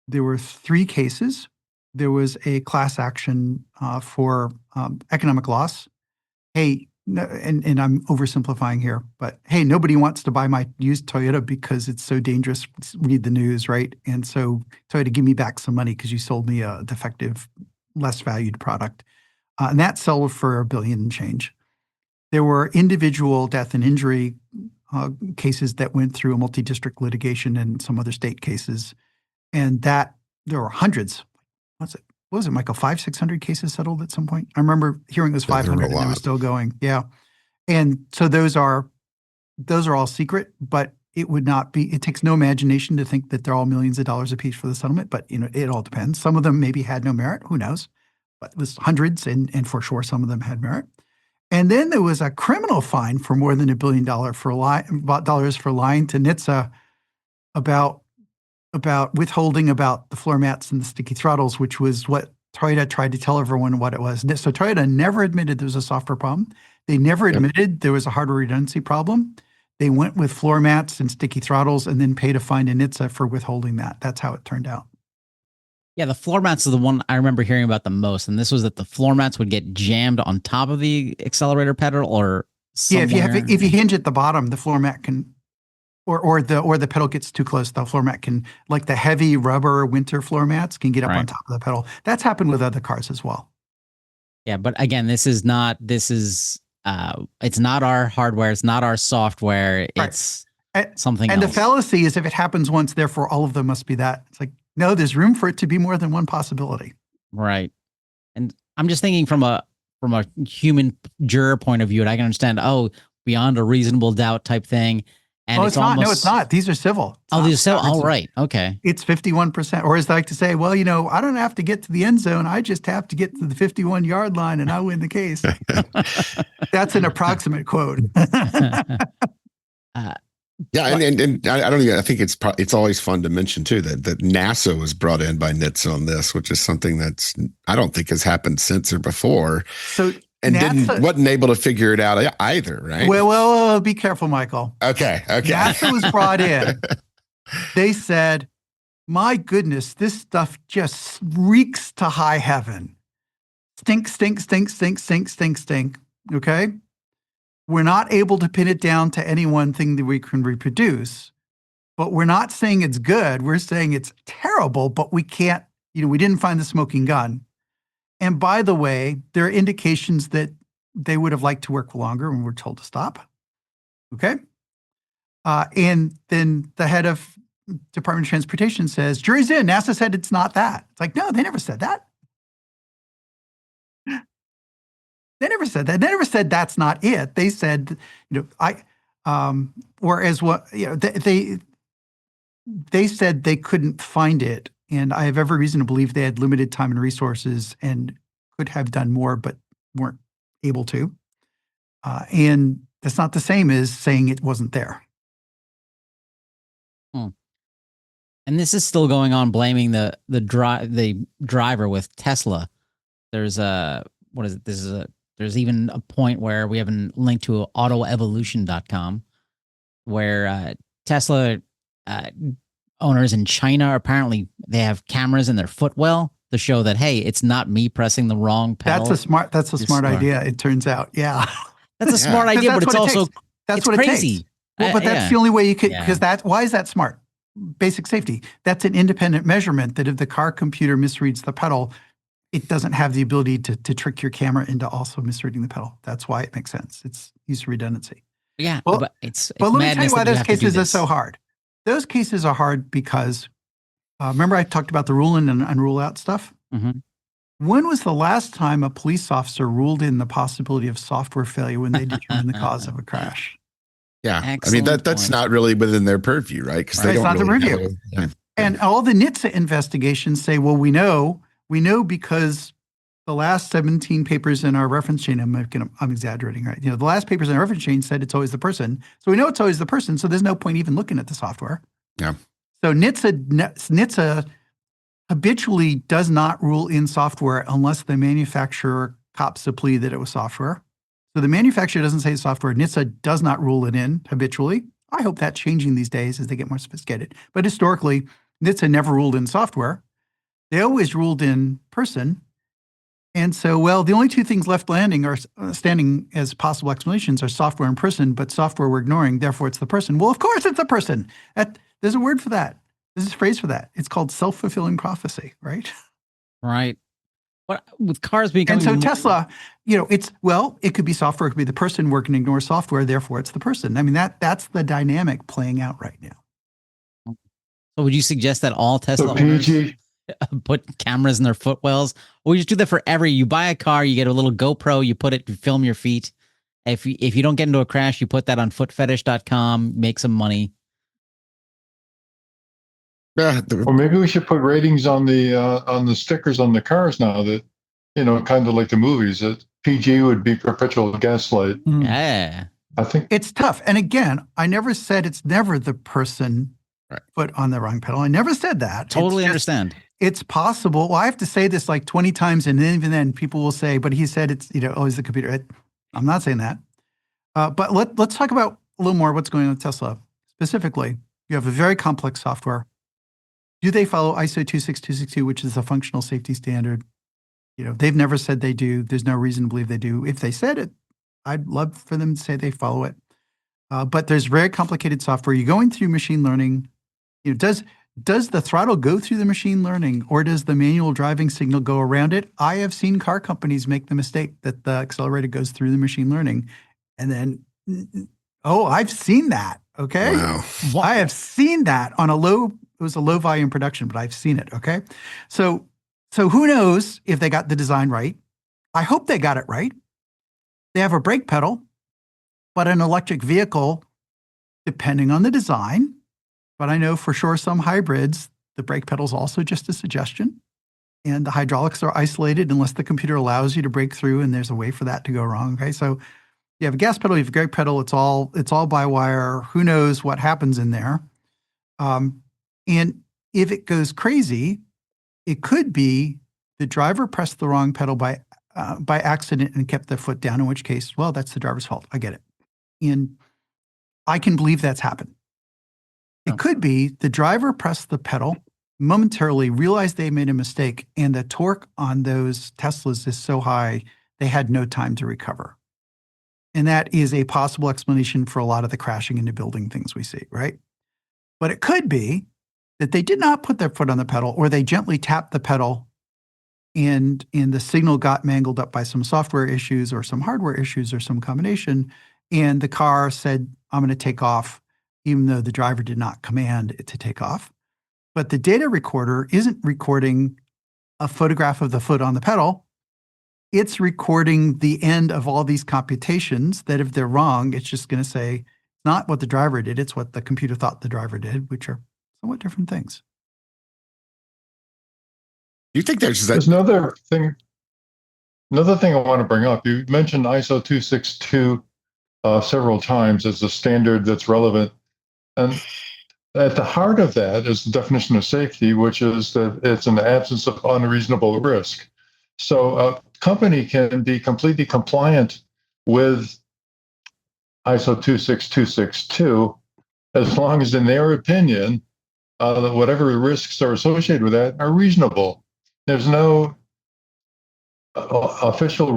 there were 3 cases. There was a class action for economic loss. Hey, no, and I'm oversimplifying here, but hey, nobody wants to buy my used Toyota because it's so dangerous. Read the news, right? And so Toyota, give me back some money because you sold me a defective, less valued product. And that sold for $1 billion and change. There were individual death and injury cases that went through a multi-district litigation and some other state cases. And that there were hundreds. What was it, Michael? 500-600 cases settled at some point? I remember hearing it was 500 and they were still going. Yeah. And so those are all secret, but it takes no imagination to think that they're all millions of dollars a piece for the settlement, but it all depends. Some of them maybe had no merit, who knows? But it was hundreds and for sure some of them had merit. And then there was a criminal fine for more than $1 billion for lying to NHTSA about withholding about the floor mats and the sticky throttles, which was what Toyota tried to tell everyone what it was. So Toyota never admitted there was a software problem. They never admitted there was a hardware redundancy problem. They went with floor mats and sticky throttles and then paid a fine to NHTSA for withholding that. That's how it turned out. Yeah, the floor mats are the one I remember hearing about the most, and this was that the floor mats would get jammed on top of the accelerator pedal or somewhere. Yeah, if you hinge at the bottom, the floor mat can, or the pedal gets too close, the floor mat can, like the heavy rubber winter floor mats can get up on top of the pedal. That's happened with other cars as well. Yeah, but again, it's not our hardware, it's not our software, it's something else. And the fallacy is if it happens once, therefore all of them must be that. It's like, no, there's room for it to be more than one possibility. Right. And I'm just thinking from a human juror point of view, and I can understand, beyond a reasonable doubt type thing. And it's not. No, it's not. These are civil. These are civil. Oh, right. Okay. It's 51%. Or as I like to say, well, I don't have to get to the end zone. I just have to get to the 51-yard line and I win the case. That's an approximate quote. Yeah, and I don't even. I think it's always fun to mention too that NASA was brought in by NHTSA on this, which is something that's I don't think has happened since or before. So wasn't able to figure it out either, right? Well, be careful, Michael. Okay. NASA was brought in. They said, "My goodness, this stuff just reeks to high heaven. Stink, stink, stink, stink, stink, stink, stink." Okay. We're not able to pin it down to any one thing that we can reproduce, but we're not saying it's good. We're saying it's terrible, but we can't, we didn't find the smoking gun. And by the way, there are indications that they would have liked to work longer when we're told to stop. Okay. And then the head of Department of Transportation says, jury's in, NASA said it's not that. It's like, no, they never said that. They never said that. They never said that's not it. They said, whereas they said they couldn't find it. And I have every reason to believe they had limited time and resources and could have done more, but weren't able to. And that's not the same as saying it wasn't there. And this is still going on, blaming the driver with Tesla. There's there's even a point where we have a link to autoevolution.com where Tesla owners in China, apparently they have cameras in their footwell to show that, hey, it's not me pressing the wrong pedal. That's a smart idea, it turns out. Yeah. That's a smart idea, but it's also that's what crazy. It takes. Well, but that's the only way you could, because why is that smart? Basic safety. That's an independent measurement that if the car computer misreads the pedal, it doesn't have the ability to trick your camera into also misreading the pedal. That's why it makes sense. It's use redundancy. Yeah, well, but it's let me tell you why those cases are so hard. Those cases are hard because, remember I talked about the rule in and unrule out stuff? Mm-hmm. When was the last time a police officer ruled in the possibility of software failure when they determined the cause of a crash? Yeah. Excellent. I mean, that's not really within their purview, right? Because they don't not really the purview. And all the NHTSA investigations say, well, we know because the last 17 papers in our reference chain, I'm exaggerating, right? The last papers in our reference chain said it's always the person. So we know it's always the person. So there's no point even looking at the software. Yeah. So NHTSA habitually does not rule in software unless the manufacturer cops the plea that it was software. So the manufacturer doesn't say software. NHTSA does not rule it in habitually. I hope that's changing these days as they get more sophisticated. But historically, NHTSA never ruled in software. They always ruled in person. And so, well, the only two things left standing as possible explanations are software and person, but software we're ignoring, therefore it's the person. Well, of course it's the person. There's a word for that. There's a phrase for that. It's called self-fulfilling prophecy, right? Right. But with cars becoming and so Tesla, it could be software, it could be the person. We're going to ignore software, therefore it's the person. I mean, that's the dynamic playing out right now. So would you suggest that all Tesla owners put cameras in their footwells? Or you just do that for you buy a car, you get a little GoPro, you put it, you film your feet. If you don't get into a crash, you put that on footfetish.com, make some money. Yeah, or maybe we should put ratings on the stickers on the cars now that, kind of like the movies, that PG would be perpetual gaslight. Yeah. I think it's tough. And again, I never said it's never the person foot on the wrong pedal. I never said that. Totally understand. It's possible. Well, I have to say this like 20 times, and then even then people will say, but he said it's, always the computer. I'm not saying that. But let's talk about a little more what's going on with Tesla. Specifically, you have a very complex software. Do they follow ISO 26262, which is a functional safety standard? They've never said they do. There's no reason to believe they do. If they said it, I'd love for them to say they follow it. But there's very complicated software. You're going through machine learning. Does the throttle go through the machine learning, or does the manual driving signal go around it? I have seen car companies make the mistake that the accelerator goes through the machine learning, and then, I've seen that. Okay, wow. I have seen that on it was a low volume production, but I've seen it. Okay, so who knows if they got the design right? I hope they got it right. They have a brake pedal, but an electric vehicle, depending on the design. But I know for sure some hybrids, the brake pedal is also just a suggestion. And the hydraulics are isolated unless the computer allows you to break through, and there's a way for that to go wrong. Okay, so you have a gas pedal, you have a brake pedal. It's all by wire. Who knows what happens in there? And if it goes crazy, it could be the driver pressed the wrong pedal by accident and kept their foot down, in which case, well, that's the driver's fault. I get it. And I can believe that's happened. It could be the driver pressed the pedal, momentarily realized they made a mistake, and the torque on those Teslas is so high, they had no time to recover. And that is a possible explanation for a lot of the crashing into building things we see, right? But it could be that they did not put their foot on the pedal, or they gently tapped the pedal and the signal got mangled up by some software issues or some hardware issues or some combination, and the car said, I'm going to take off, even though the driver did not command it to take off. But the data recorder isn't recording a photograph of the foot on the pedal. It's recording the end of all these computations that if they're wrong, it's just going to say, not what the driver did, it's what the computer thought the driver did, which are somewhat different things. Do you think there's another thing I want to bring up? You mentioned ISO 262 several times as a standard that's relevant. And at the heart of that is the definition of safety, which is that it's an absence of unreasonable risk. So a company can be completely compliant with ISO 26262 as long as, in their opinion, whatever risks are associated with that are reasonable. There's no official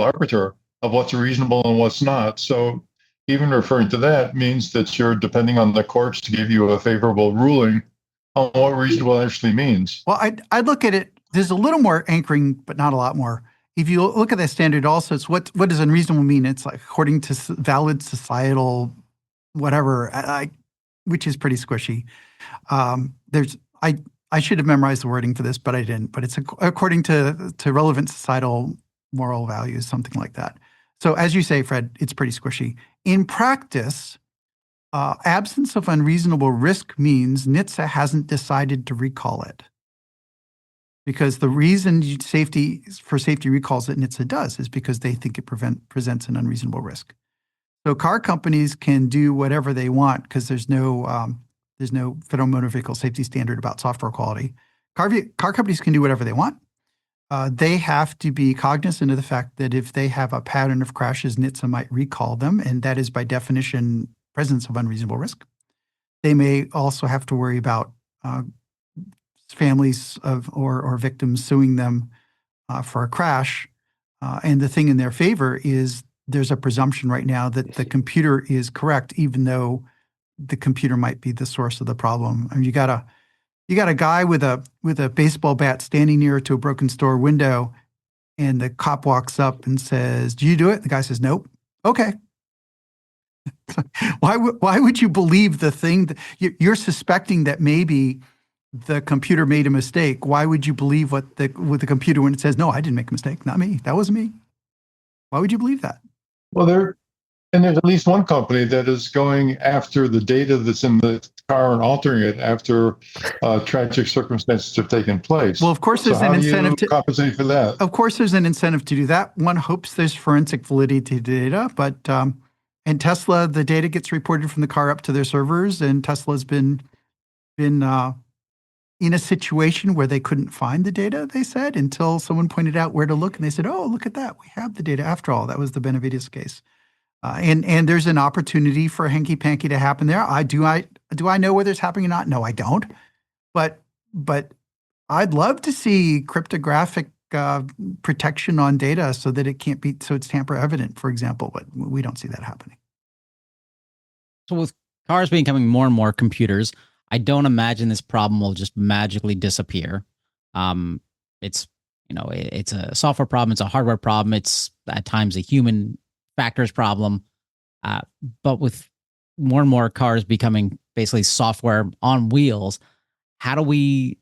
arbiter of what's reasonable and what's not. So even referring to that means that you're depending on the courts to give you a favorable ruling on what reasonable actually means. Well, I'd look at it, there's a little more anchoring, but not a lot more. If you look at that standard also, it's what does unreasonable mean? It's like according to valid societal whatever, which is pretty squishy. I should have memorized the wording for this, but I didn't. But it's according to relevant societal moral values, something like that. So as you say, Fred, it's pretty squishy. In practice, absence of unreasonable risk means NHTSA hasn't decided to recall it. Because the reason safety recalls that NHTSA does is because they think it presents an unreasonable risk. So car companies can do whatever they want because there's no Federal Motor Vehicle Safety Standard about software quality. Car companies can do whatever they want. They have to be cognizant of the fact that if they have a pattern of crashes, NHTSA might recall them, and that is by definition presence of unreasonable risk. They may also have to worry about families of or victims suing them for a crash. And the thing in their favor is there's a presumption right now that the computer is correct, even though the computer might be the source of the problem. I mean, you got a guy with a baseball bat standing near to a broken store window, and the cop walks up and says, "Do you do it?" The guy says, "Nope." Okay. Why would you believe the thing that you're suspecting that maybe the computer made a mistake? Why would you believe with the computer when it says, "No, I didn't make a mistake. Not me. That wasn't me"? Why would you believe that? Well, there's at least one company that is going after the data that's in the car and altering it after tragic circumstances have taken place. Well, of course, there's an incentive to compensate for that. Of course, there's an incentive to do that. One hopes there's forensic validity to data, but in Tesla, the data gets reported from the car up to their servers, and Tesla's been in a situation where they couldn't find the data, they said, until someone pointed out where to look, and they said, "Oh, look at that. We have the data after all." That was the Benavides case. And there's an opportunity for a hanky-panky to happen there. Do I know whether it's happening or not? No, I don't. But I'd love to see cryptographic protection on data so that it can't be, so it's tamper evident, for example, but we don't see that happening. So with cars becoming more and more computers, I don't imagine this problem will just magically disappear. It's a software problem. It's a hardware problem. It's at times a human factors problem. But with more and more cars becoming basically software on wheels, how do we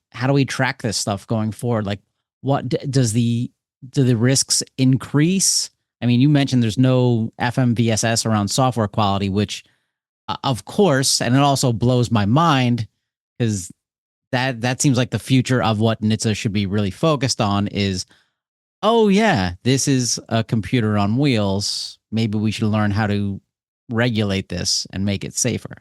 track this stuff going forward? Like, what do the risks increase? I mean, you mentioned there's no FMVSS around software quality, which of course, and it also blows my mind because that seems like the future of what NHTSA should be really focused on is, oh yeah, this is a computer on wheels. Maybe we should learn how to regulate this and make it safer.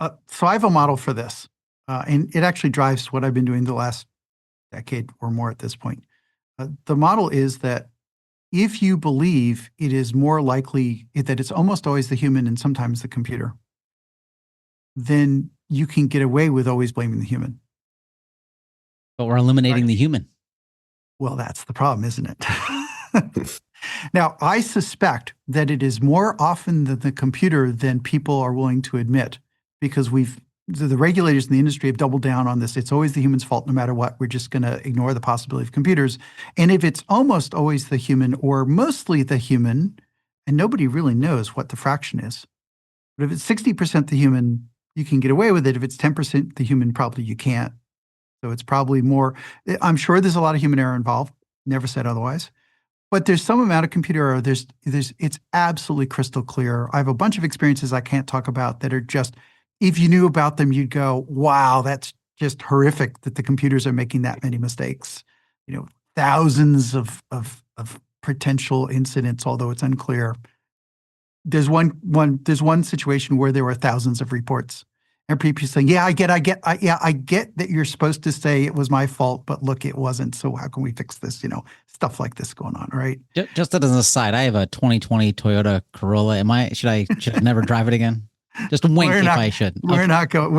So I have a model for this, and it actually drives what I've been doing the last decade or more at this point. The model is that if you believe it is more likely that it's almost always the human and sometimes the computer, then you can get away with always blaming the human. But we're eliminating the human. Well, that's the problem, isn't it? Now, I suspect that it is more often the computer than people are willing to admit, because the regulators in the industry have doubled down on this. It's always the human's fault no matter what. We're just going to ignore the possibility of computers. And if it's almost always the human or mostly the human, and nobody really knows what the fraction is, but if it's 60% the human, you can get away with it. If it's 10% the human, probably you can't. So it's probably more, I'm sure there's a lot of human error involved. Never said otherwise. But there's some amount of computer error. It's absolutely crystal clear. I have a bunch of experiences I can't talk about that are just, if you knew about them, you'd go, wow, that's just horrific that the computers are making that many mistakes. Thousands of potential incidents, although it's unclear. There's one situation where there were thousands of reports. And people saying, yeah, I get that you're supposed to say it was my fault, but look, it wasn't. So how can we fix this? Stuff like this going on, right? Just as an aside, I have a 2020 Toyota Corolla. Should I never drive it again? Just a wink if I should. We're not going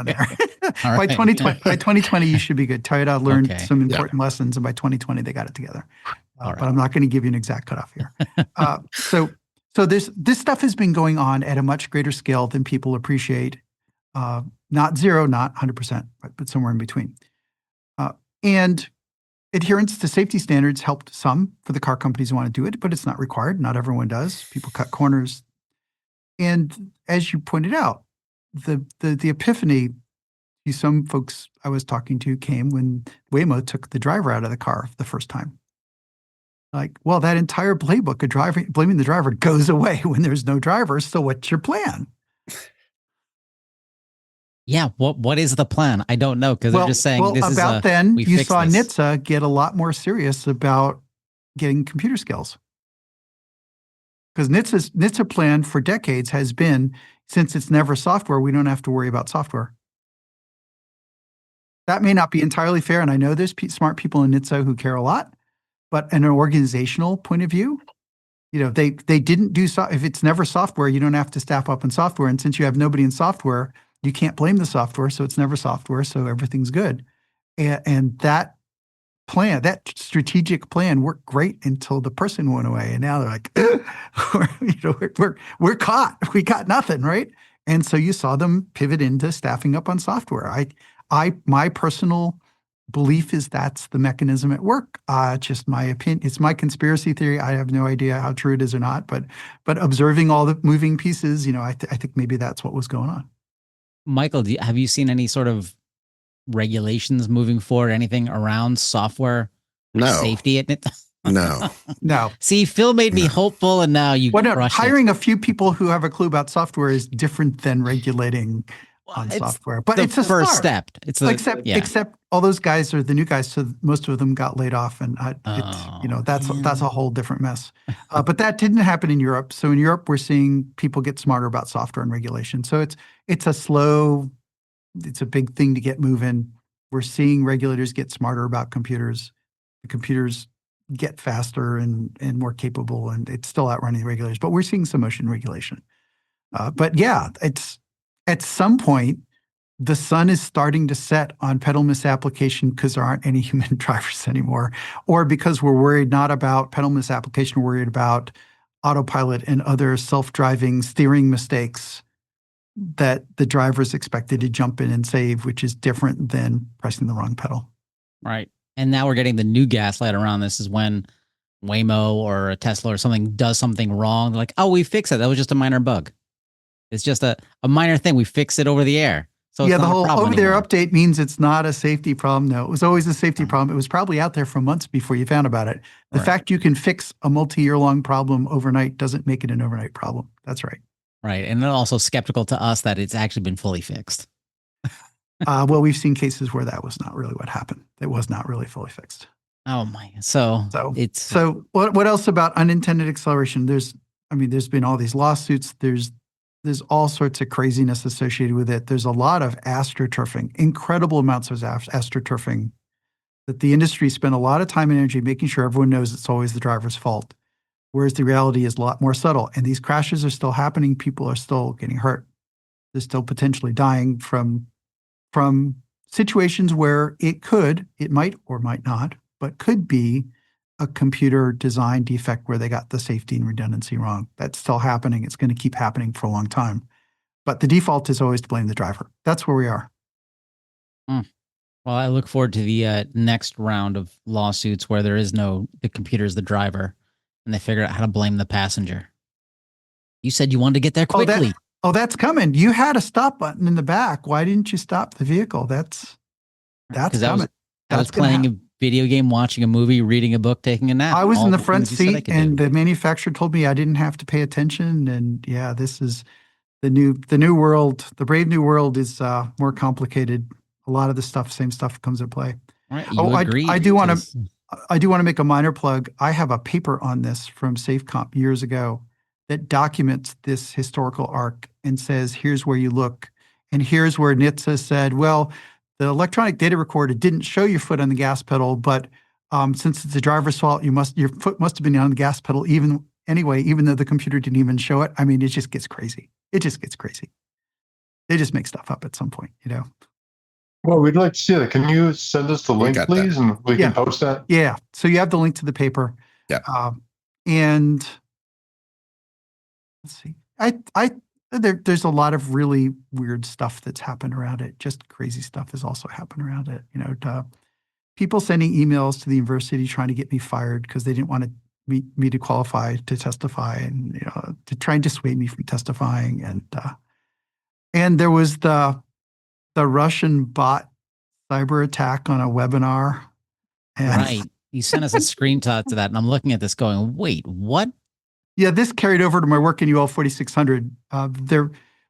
there. By 2020, you should be good. Toyota learned some important lessons, and by 2020, they got it together. But I'm not going to give you an exact cutoff here. So this stuff has been going on at a much greater scale than people appreciate. Not zero, not 100%, but somewhere in between. And adherence to safety standards helped some for the car companies who want to do it, but it's not required. Not everyone does. People cut corners. And as you pointed out, the epiphany to some folks I was talking to came when Waymo took the driver out of the car the first time. Like, well, that entire playbook of blaming the driver goes away when there's no driver. So what's your plan? Yeah, what is the plan? I don't know, because they're just saying this is about then you saw NHTSA get a lot more serious about getting computer skills. Because NHTSA plan for decades has been, since it's never software, we don't have to worry about software. That may not be entirely fair, and I know there's smart people in NHTSA who care a lot, but in an organizational point of view, they didn't do if it's never software, you don't have to staff up in software, and since you have nobody in software, you can't blame the software, so it's never software, so everything's good. And that plan, that strategic plan worked great until the person went away. And now they're like, we're caught. We got nothing, right? And so you saw them pivot into staffing up on software. My personal belief is that's the mechanism at work. Just my opinion. It's my conspiracy theory. I have no idea how true it is or not, but observing all the moving pieces, I think maybe that's what was going on. Michael, have you seen any sort of regulations moving forward, anything around software safety in it? No. See, Phil made me hopeful, and now you hiring a few people who have a clue about software is different than regulating on software. But it's a first step. Except all those guys are the new guys, so most of them got laid off, and that's a whole different mess. But that didn't happen in Europe. So in Europe, we're seeing people get smarter about software and regulation. So it's a big thing to get moving. We're seeing regulators get smarter about computers. The computers get faster and more capable, and it's still outrunning the regulators. But we're seeing some motion regulation. But yeah, it's at some point the sun is starting to set on pedal misapplication because there aren't any human drivers anymore, or because we're worried not about pedal misapplication, we're worried about autopilot and other self-driving steering mistakes that the driver is expected to jump in and save, which is different than pressing the wrong pedal. Right. And now we're getting the new gaslight around this is when Waymo or a Tesla or something does something wrong. They're like, oh, we fixed it. That was just a minor bug. It's just a minor thing. We fixed it over the air. So the whole over-the-air update means it's not a safety problem. No, it was always a safety problem. It was probably out there for months before you found about it. The fact you can fix a multi-year-long problem overnight doesn't make it an overnight problem. That's right. Right. And then also skeptical to us that it's actually been fully fixed. Well, we've seen cases where that was not really what happened. It was not really fully fixed. Oh my! So what else about unintended acceleration? There's been all these lawsuits. There's all sorts of craziness associated with it. There's a lot of astroturfing, incredible amounts of astroturfing that the industry spent a lot of time and energy making sure everyone knows it's always the driver's fault. Whereas the reality is a lot more subtle. And these crashes are still happening. People are still getting hurt. They're still potentially dying from situations where it might or might not, but could be a computer design defect where they got the safety and redundancy wrong. That's still happening. It's going to keep happening for a long time. But the default is always to blame the driver. That's where we are. Well, I look forward to the next round of lawsuits where the computer is the driver and they figure out how to blame the passenger. You said you wanted to get there quickly. That's coming. You had a stop button in the back. Why didn't you stop the vehicle? That's coming. I was playing a video game, watching a movie, reading a book, taking a nap. I was in the front seat, and the manufacturer told me I didn't have to pay attention. And yeah, this is the new world. The brave new world is more complicated. A lot of the same stuff comes into play. Right, agree. I do want to make a minor plug. I have a paper on this from SafeComp years ago that documents this historical arc and says, here's where you look. And here's where NHTSA said, well, the electronic data recorder didn't show your foot on the gas pedal, but since it's the driver's fault, your foot must have been on the gas pedal even though the computer didn't even show it. I mean, it just gets crazy. They just make stuff up at some point, Well, we'd like to see that. Can you send us the link, please, and we can post that? Yeah. So you have the link to the paper. Yeah. And let's see. There's a lot of really weird stuff that's happened around it. Just crazy stuff has also happened around it. People sending emails to the university trying to get me fired because they didn't want me to qualify to testify, and to try and dissuade me from testifying. And there was the Russian bot cyber attack on a webinar. Right. You sent us a screenshot to that, and I'm looking at this going, wait, what? Yeah, this carried over to my work in UL 4600.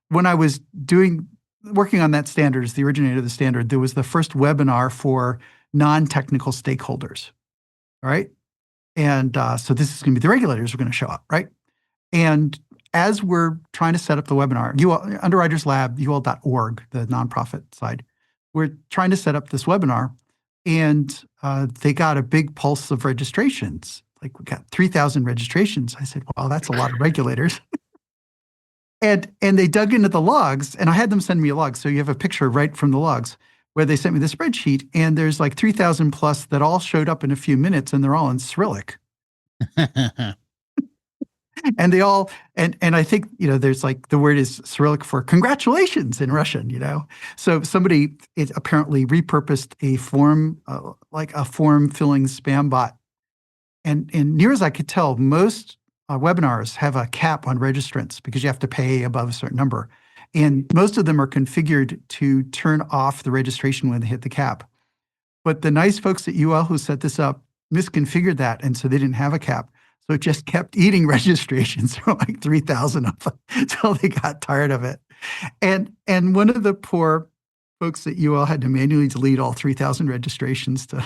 When I was working on that standard as the originator of the standard, there was the first webinar for non-technical stakeholders, all right? And so this is going to be the regulators are going to show up, right? And as we're trying to set up the webinar, Underwriters Lab, ul.org, the nonprofit side, we're trying to set up this webinar, and they got a big pulse of registrations. Like, we got 3,000 registrations. I said, wow, that's a lot of regulators. and they dug into the logs, and I had them send me a log. So you have a picture right from the logs. where they sent me the spreadsheet, and there's like 3,000 plus that all showed up in a few minutes, and they're all in Cyrillic. And they all, and I think, there's like the word is Cyrillic for congratulations in Russian, So somebody apparently repurposed a form, like a form filling spam bot. And near as I could tell, most webinars have a cap on registrants because you have to pay above a certain number. And most of them are configured to turn off the registration when they hit the cap. But the nice folks at UL who set this up misconfigured that, and so they didn't have a cap. So it just kept eating registrations for like 3,000 of them until they got tired of it. And one of the poor folks at UL had to manually delete all 3,000 registrations to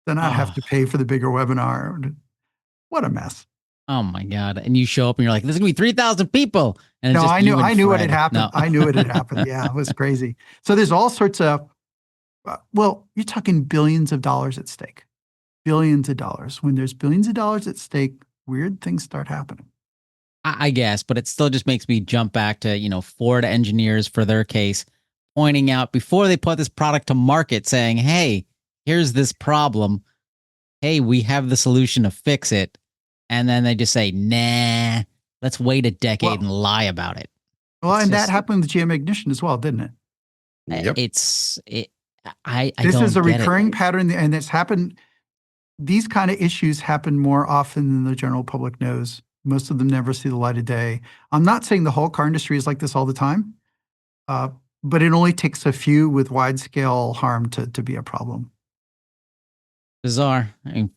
not have to pay for the bigger webinar. What a mess. Oh my God. And you show up and you're like, there's going to be 3,000 people. And no, I knew what had happened. No. I knew it had happened. Yeah, it was crazy. So there's all sorts of, you're talking billions of dollars at stake. Billions of dollars. When there's billions of dollars at stake, weird things start happening. I guess, but it still just makes me jump back to, Ford engineers for their case, pointing out before they put this product to market saying, hey, here's this problem. Hey, we have the solution to fix it. And then they just say, nah, let's wait a decade and lie about it. Well, and that happened with GM Ignition as well, didn't it? Yep. This is a recurring pattern, and it's happened. These kind of issues happen more often than the general public knows. Most of them never see the light of day. I'm not saying the whole car industry is like this all the time, but it only takes a few with wide-scale harm to be a problem. Bizarre. I mean,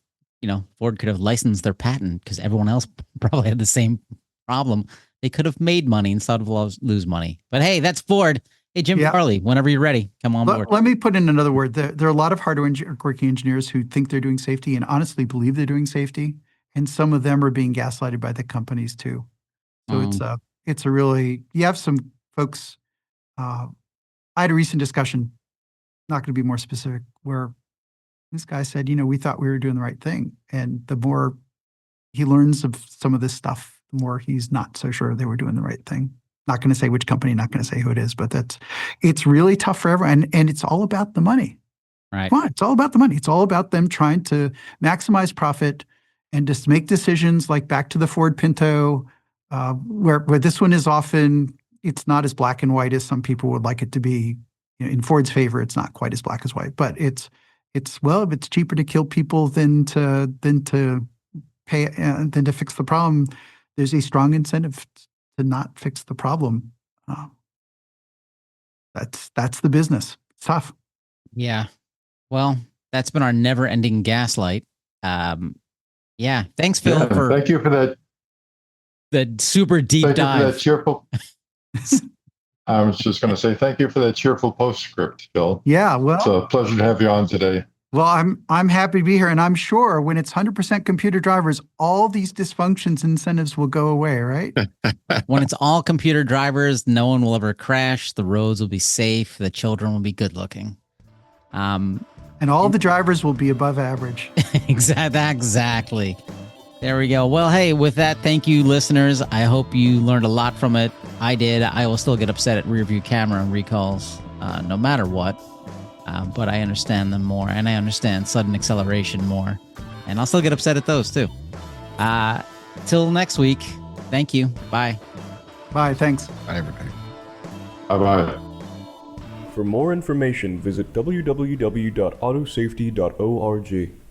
Ford could have licensed their patent because everyone else probably had the same problem. They could have made money instead of lose money. But hey, that's Ford. Hey, Jim Farley, whenever you're ready, come on board. Let me put in another word. There are a lot of hardworking engineers who think they're doing safety and honestly believe they're doing safety. And some of them are being gaslighted by the companies too. So it's a really, you have some folks, I had a recent discussion, not going to be more specific, where this guy said, we thought we were doing the right thing. And the more he learns of some of this stuff, the more he's not so sure they were doing the right thing. Not going to say which company, not going to say who it is, but it's really tough for everyone. And it's all about the money. Right. Come on, it's all about the money. It's all about them trying to maximize profit and just make decisions like back to the Ford Pinto, where this one is often, it's not as black and white as some people would like it to be. In Ford's favor, it's not quite as black as white, but it's if it's cheaper to kill people than to pay, than to fix the problem, there's a strong incentive to not fix the problem. That's the business. It's tough. Yeah. Well, that's been our never-ending gaslight. Yeah. Thanks, Phil. Thank you for that. The super deep dive. Thank you for that cheerful. I was just going to say thank you for that cheerful postscript, Phil. Yeah. Well, it's a pleasure to have you on today. Well, I'm happy to be here, and I'm sure when it's 100% computer drivers, all these dysfunctions and incentives will go away, right? When it's all computer drivers, no one will ever crash. The roads will be safe. The children will be good looking. And all the drivers will be above average. Exactly. There we go. Well, hey, with that, thank you, listeners. I hope you learned a lot from it. I did. I will still get upset at rear view camera and recalls, no matter what. But I understand them more, and I understand sudden acceleration more. And I'll still get upset at those, too. Till next week, thank you. Bye. Bye. Thanks. Bye, everybody. Bye-bye. For more information, visit www.autosafety.org.